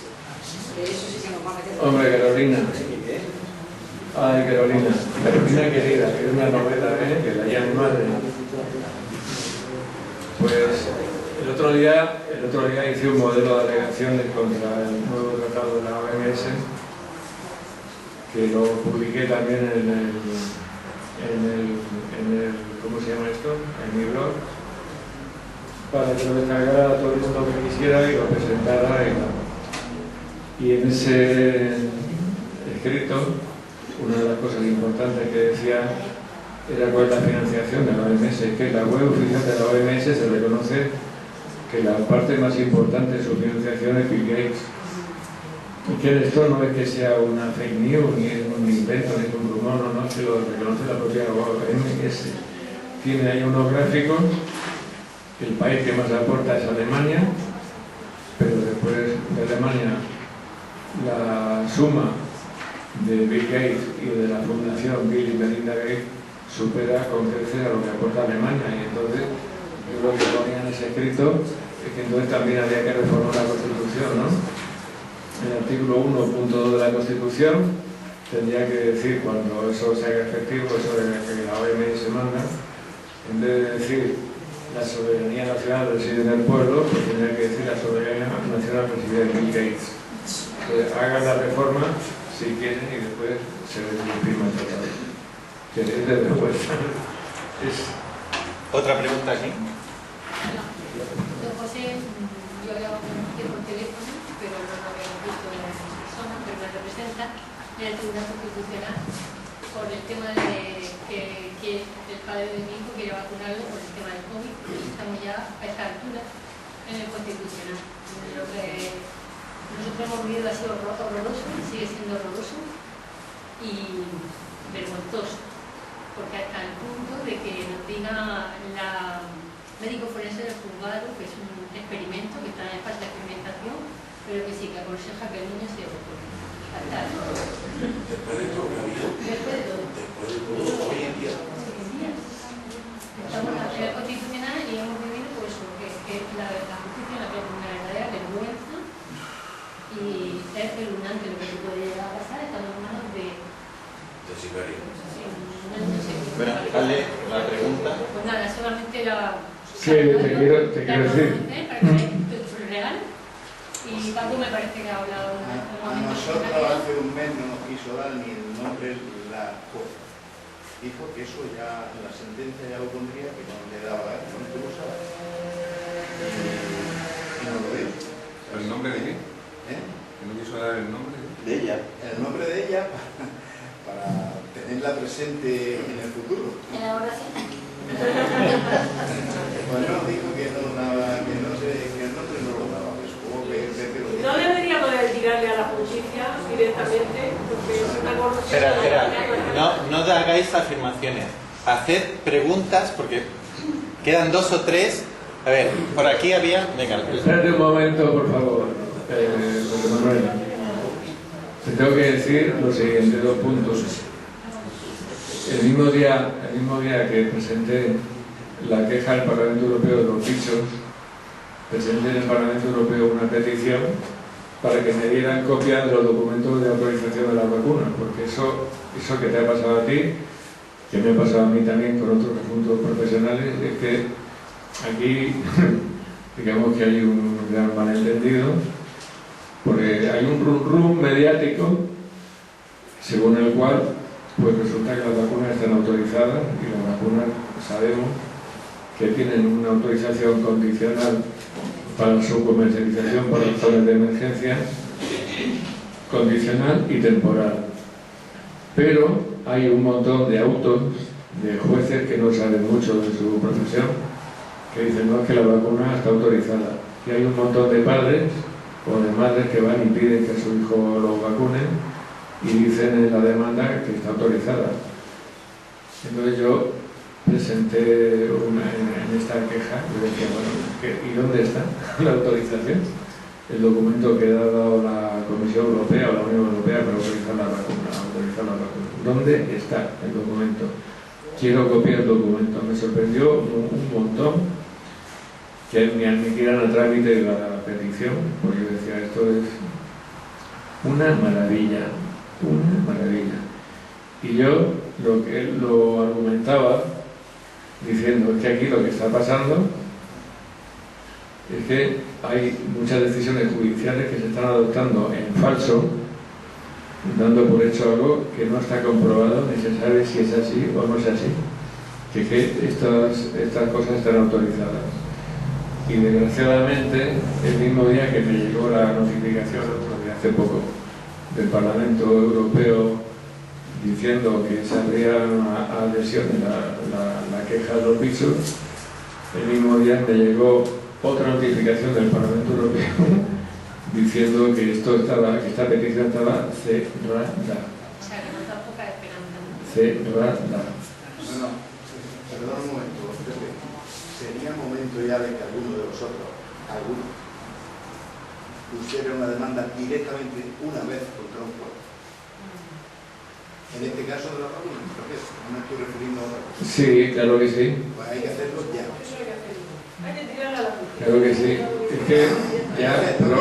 Eso sí que nos va a meter. Hombre, Carolina. Ay, Carolina querida, que es una novela, que la llama madre. Pues el otro día hice un modelo de alegaciones contra el nuevo tratado de la OMS, que lo publiqué también en el ¿cómo se llama esto? En mi blog, para que lo descargara todo el mundo que quisiera y lo presentara y en ese escrito una de las cosas importantes que decía era cuál es la financiación de la OMS, que en la web oficial de la OMS se reconoce que la parte más importante de su financiación es Bill Gates. Y que esto no es que sea una fake news, ni es un invento, ni es un rumor, no, se lo reconoce la propia OMS. Tiene ahí unos gráficos, el país que más aporta es Alemania, pero después de Alemania la suma de Bill Gates y de la fundación Bill y Melinda Gates supera con creces a lo que aporta Alemania, y entonces yo lo que ponía en ese escrito es que entonces también había que reformar la Constitución, ¿no? El artículo 1.2 de la Constitución tendría que decir, cuando eso se haga efectivo, eso de que la OMS manda, en vez de decir la soberanía nacional reside en el pueblo, pues tendría que decir la soberanía nacional reside en Bill Gates. Entonces, hagan la reforma si quieren y después se les imprima el tratado. Que es de vergüenza. ¿Otra pregunta aquí? Don José, yo había conocido por teléfono, pero no lo había visto en persona, pero me representa en el Tribunal Constitucional por el tema de que el padre de mi hijo quiere vacunarlo por el tema del COVID y estamos ya a esta altura en el Constitucional. Lo que nosotros hemos vivido ha sido horroroso, sigue siendo horroroso y vergonzoso, porque hasta el punto de que nos diga la médico forense del juzgado que es un experimento, que está en fase de experimentación, pero que sí, que aconseja que el niño se vacune. Después de todo, hoy en día. Estamos en la Tribunal Constitucional y hemos vivido pues, que la justicia es una verdadera vergüenza y es repugnante lo que se puede llegar a pasar, estamos en manos de sicario. Bueno, dale la pregunta. Pues nada, solamente la... Sí, te quiero decir. Para que veáis que esto es real. Y Paco me parece que ha hablado en un momento nosotros hace un mes no nos quiso dar ni el nombre la jueza. Dijo que eso ya, la sentencia ya lo pondría, que no le daba, no te lo sabes. Y no lo dio. ¿El nombre de qué? ¿Que no quiso dar el nombre de ella? El nombre de ella para tenerla presente en el futuro. En la oración. Bueno, dijo que no daba, que no sé, que el nombre no lo daba. No debería poder tirarle a la justicia directamente, porque es una corrupción. Espera, no hagáis afirmaciones. Haced preguntas, porque quedan 2 o 3. A ver, por aquí había... Venga, espérate un momento, por favor, José Manuel. Te tengo que decir los siguientes 2 puntos. El mismo día que presenté la queja al Parlamento Europeo de los bichos, presenté en el Parlamento Europeo una petición para que me dieran copia de los documentos de autorización de las vacunas, porque eso que te ha pasado a ti, que me ha pasado a mí también con otros asuntos profesionales, es que aquí digamos que hay un gran malentendido, porque hay un rum mediático según el cual pues resulta que las vacunas están autorizadas y las vacunas sabemos que tienen una autorización condicional para su comercialización por las zonas de emergencia, condicional y temporal. Pero hay un montón de autos de jueces que no saben mucho de su profesión, que dicen no, es que la vacuna está autorizada. Y hay un montón de padres o de madres que van y piden que a su hijo lo vacunen y dicen en la demanda que está autorizada. Entonces yo presenté en esta queja, yo decía, bueno, ¿y dónde está la autorización? El documento que ha dado la Comisión Europea o la Unión Europea para autorizar la vacuna. ¿Dónde está el documento? Quiero copiar el documento. Me sorprendió un montón que me admitieran a trámite la petición, porque yo decía, esto es una maravilla, una maravilla. Y yo lo argumentaba diciendo que aquí lo que está pasando es que hay muchas decisiones judiciales que se están adoptando en falso, dando por hecho algo que no está comprobado ni se sabe si es así o no es así, que estas cosas están autorizadas. Y desgraciadamente, el mismo día que me llegó la notificación, de hace poco, del Parlamento Europeo diciendo que se abría adhesión en la queja de los bichos, el mismo día me llegó otra notificación del Parlamento Europeo diciendo que esta petición estaba cerrada. O sea, que no está poca esperanza. Cerrada. No, perdón un momento, Pepe. Sería momento ya de que alguno de vosotros, pusiera una demanda directamente una vez contra un juez. En este caso de la vacuna, no me estoy refiriendo a otra cosa. Sí, claro que sí. Pues hay que hacerlo ya. Eso hay que hacerlo. Hay que tirarla a la justicia. Claro que sí. Es que ya, no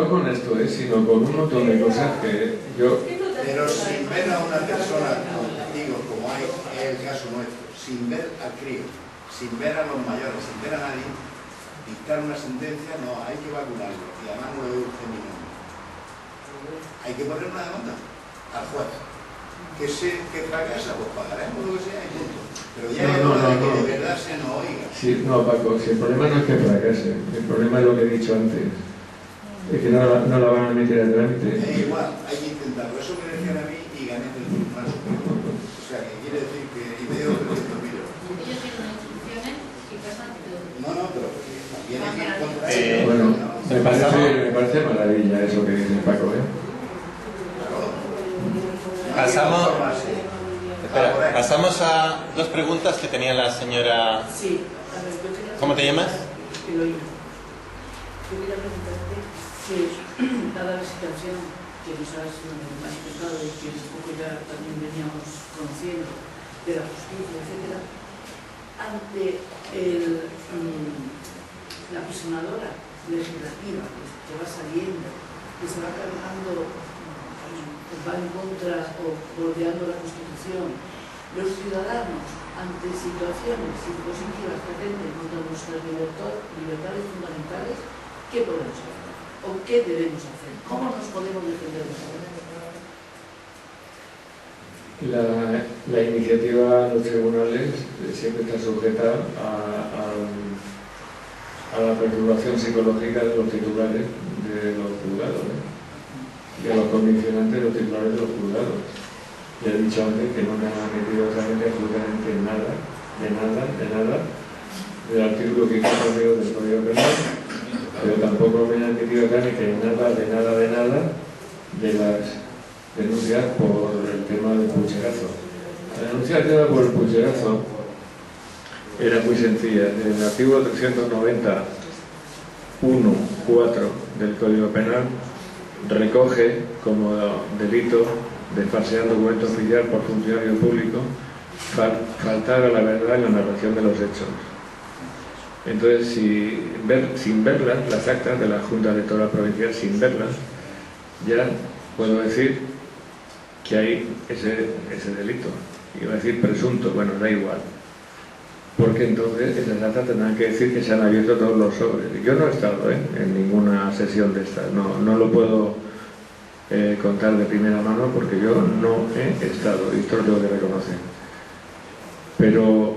con esto, sino con un montón de cosas que yo... Pero sin ver a una persona con testigos, como hay en el caso nuestro, sin ver al crío, sin ver a los mayores, sin ver a nadie, dictar una sentencia, no, hay que vacunarlo. Y además no le urge ni nombre. Hay que poner una demanda al juez. Que fracasa, pues pagaremos lo que sea y punto. Pero ya es hora de que de verdad se nos oiga. Sí, no, Paco, si el problema no es que fracase, el problema es lo que he dicho antes. Es que no la van a meter a trámite. Igual, hay que intentarlo. Eso me decían a mí y gané el Tribunal Supremo. O sea, que quiere decir que y me dio 300.000 euros. Ellos tienen instrucciones y pasan todo. No, pero también hay que ir contra ellos. Bueno, me parece maravilla eso que dice Paco, ¿eh? Pasamos a 2 preguntas que tenía la señora... Sí. ¿Cómo te llamas? Eloína. Yo quería preguntarte que, dada la situación que nos has manifestado y que un poco ya también veníamos conociendo de la justicia, etcétera, ante la apisonadora legislativa que va saliendo, que se va cargando, va en contra o bordeando la Constitución, los ciudadanos ante situaciones impositivas que atenten contra nuestras libertades fundamentales, ¿qué podemos hacer? ¿O qué debemos hacer? ¿Cómo nos podemos defender de La iniciativa en los tribunales siempre está sujeta a la perturbación psicológica de los titulares de los juzgados, y a los condicionantes de los titulares de los juzgados. Ya he dicho antes que no me han metido realmente absolutamente nada del artículo 542 del Código Penal, pero tampoco me han metido realmente nada de las denuncias por el tema del pucherazo. La denuncia del tema por el pucherazo era muy sencilla. En el artículo 390.1.4 del Código Penal recoge como delito de falsear documento oficial por funcionario público faltar a la verdad en la narración de los hechos. Entonces, sin verlas, las actas de la Junta Electoral Provincial, sin verlas, ya puedo decir que hay ese delito. Iba a decir presunto, bueno, da igual. Porque entonces esas actas tendrán que decir que se han abierto todos los sobres. Yo no he estado en ninguna sesión de estas, no lo puedo contar de primera mano porque yo no he estado, y esto lo tengo que reconocer. Pero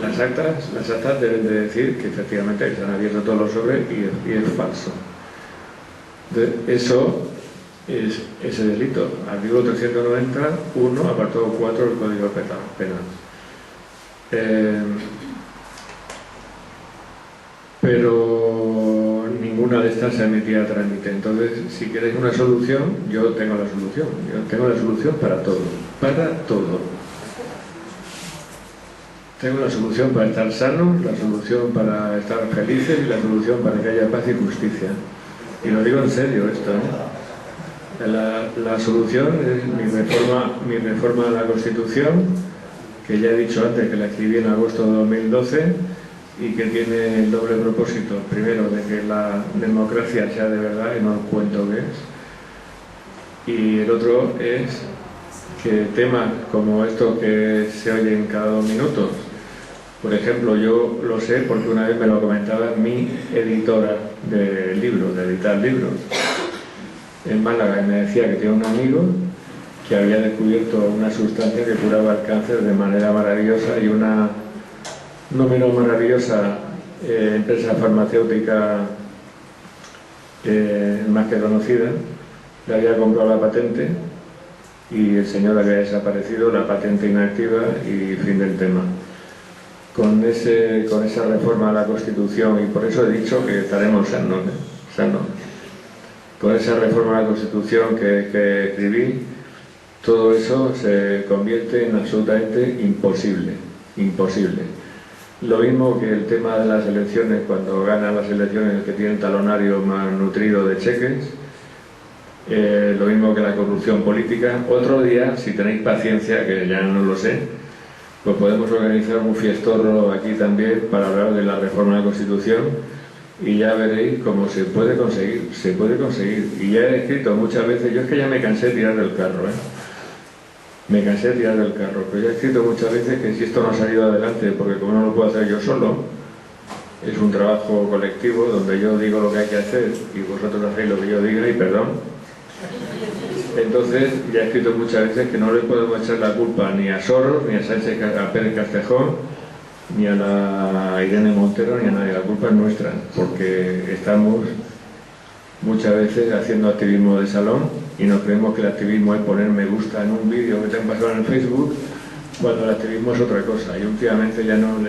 las actas deben de decir que efectivamente se han abierto todos los sobres y es falso. Eso es ese delito, artículo 390.1, apartado 4 del Código Penal. Pero ninguna de estas se emitía a trámite. Entonces, si queréis una solución, yo tengo la solución. Yo tengo la solución para todo. Para todo. Tengo la solución para estar sanos, la solución para estar felices y la solución para que haya paz y justicia. Y lo digo en serio esto, La solución es mi reforma de la Constitución, que ya he dicho antes que la escribí en agosto de 2012 y que tiene el doble propósito. Primero, de que la democracia sea de verdad y no el cuento que es. Y el otro es que temas como estos que se oyen cada 2 minutos, por ejemplo, yo lo sé porque una vez me lo comentaba mi editora de libros, de editar libros en Málaga, y me decía que tiene un amigo que había descubierto una sustancia que curaba el cáncer de manera maravillosa, y una no menos maravillosa empresa farmacéutica más que conocida le había comprado la patente y el señor había desaparecido, la patente inactiva, y fin del tema. Con esa reforma a la Constitución, y por eso he dicho que estaremos sanos, con esa reforma a la Constitución que escribí, todo eso se convierte en absolutamente imposible. Lo mismo que el tema de las elecciones, cuando ganan las elecciones el que tiene el talonario más nutrido de cheques, lo mismo que la corrupción política. Otro día, si tenéis paciencia, que ya no lo sé, pues podemos organizar un fiestorro aquí también para hablar de la reforma de la Constitución, y ya veréis cómo se puede conseguir, y ya he escrito muchas veces. Yo es que ya me cansé de tirar del carro, pero ya he escrito muchas veces que si esto no ha salido adelante, porque como no lo puedo hacer yo solo, es un trabajo colectivo donde yo digo lo que hay que hacer y vosotros hacéis lo que yo diga, y perdón. Entonces ya he escrito muchas veces que no le podemos echar la culpa ni a Soros, ni a Pérez Castejón, ni a la Irene Montero, ni a nadie. La culpa es nuestra, porque estamos muchas veces haciendo activismo de salón y nos creemos que el activismo es poner me gusta en un vídeo que te han pasado en el Facebook, cuando el activismo es otra cosa. Y últimamente ya no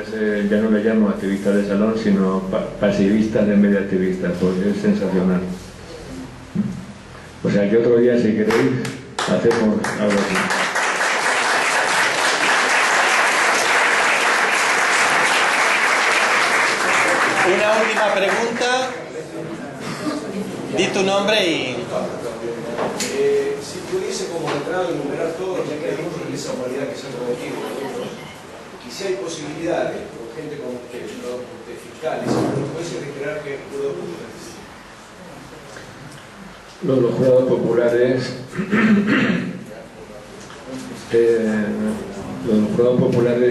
le llamo activistas de salón, sino pasivistas en vez de activistas, porque es sensacional. O sea que otro día, si queréis, hacemos algo así. Una última pregunta. Di tu nombre y... si pudiese como letrado enumerar todos los mecanismos de esa humanidad que se han cometido, y si hay posibilidades, con gente como usted, de fiscales, los jueces de crear que puedo... Los jurados populares,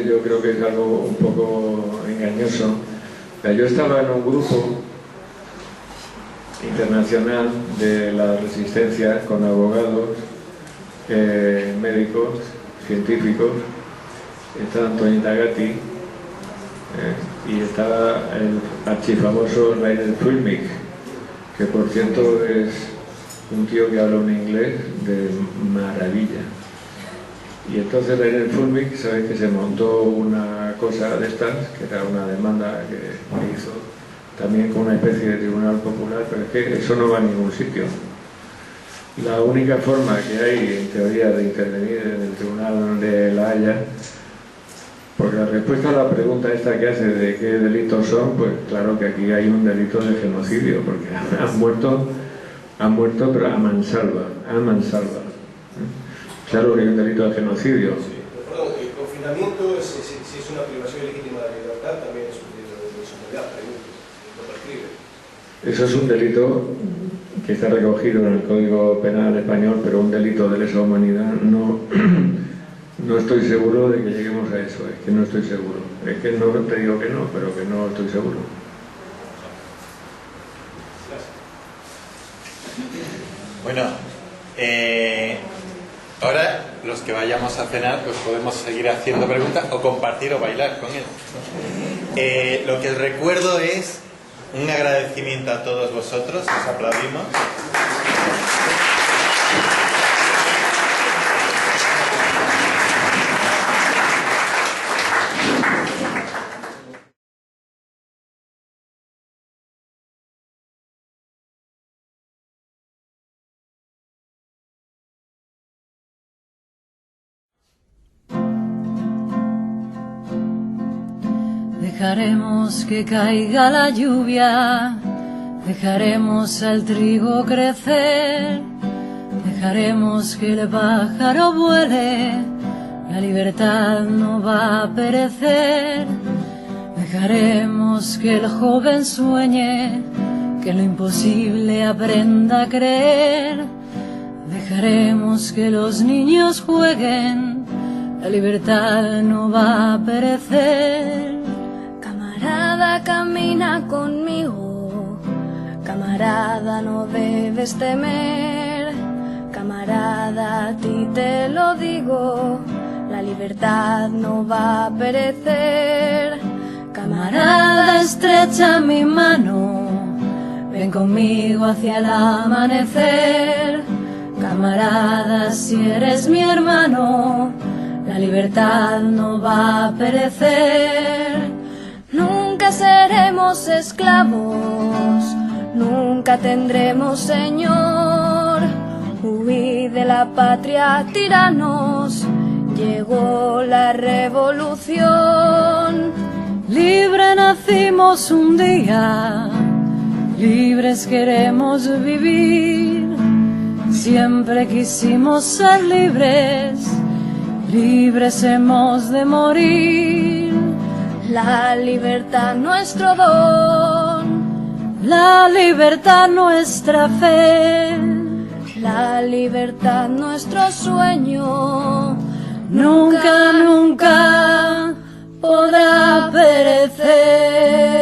yo creo que es algo un poco engañoso. Yo estaba en un grupo internacional de la resistencia con abogados médicos, científicos, está Antonieta Gatti, y está el archifamoso Rainer Fulmich, que por cierto es un tío que habla un inglés de maravilla. Y entonces Rainer Fulmich, sabéis que se montó una cosa de estas, que era una demanda que hizo también con una especie de tribunal popular, pero es que eso no va a ningún sitio. La única forma que hay, en teoría, de intervenir en el tribunal de La Haya, porque la respuesta a la pregunta esta que hace de qué delitos son, pues claro que aquí hay un delito de genocidio, porque han muerto pero a mansalva. Claro que hay un delito de genocidio. Perdón, el confinamiento, si es una privación legítima de libertad, también es un delito de personalidad, pregunto, lo prescribe. Eso es un delito que está recogido en el Código Penal español, pero un delito de lesa humanidad no estoy seguro de que lleguemos a eso, es que no estoy seguro. Es que no te digo que no, pero que no estoy seguro. Bueno, ahora los que vayamos a cenar pues podemos seguir haciendo preguntas o compartir o bailar con él. Lo que os recuerdo es un agradecimiento a todos vosotros, os aplaudimos. Dejaremos que caiga la lluvia, dejaremos al trigo crecer, dejaremos que el pájaro vuele, la libertad no va a perecer. Dejaremos que el joven sueñe, que lo imposible aprenda a creer. Dejaremos que los niños jueguen, la libertad no va a perecer. Camarada, camina conmigo, camarada, no debes temer, camarada, a ti te lo digo, la libertad no va a perecer. Camarada, estrecha mi mano, ven conmigo hacia el amanecer. Camarada, si eres mi hermano, la libertad no va a perecer. Nunca seremos esclavos, nunca tendremos señor. Huid de la patria, tiranos, llegó la revolución. Libre nacimos un día, libres queremos vivir. Siempre quisimos ser libres, libres hemos de morir. La libertad nuestro don, la libertad nuestra fe, la libertad nuestro sueño, nunca, nunca podrá perecer.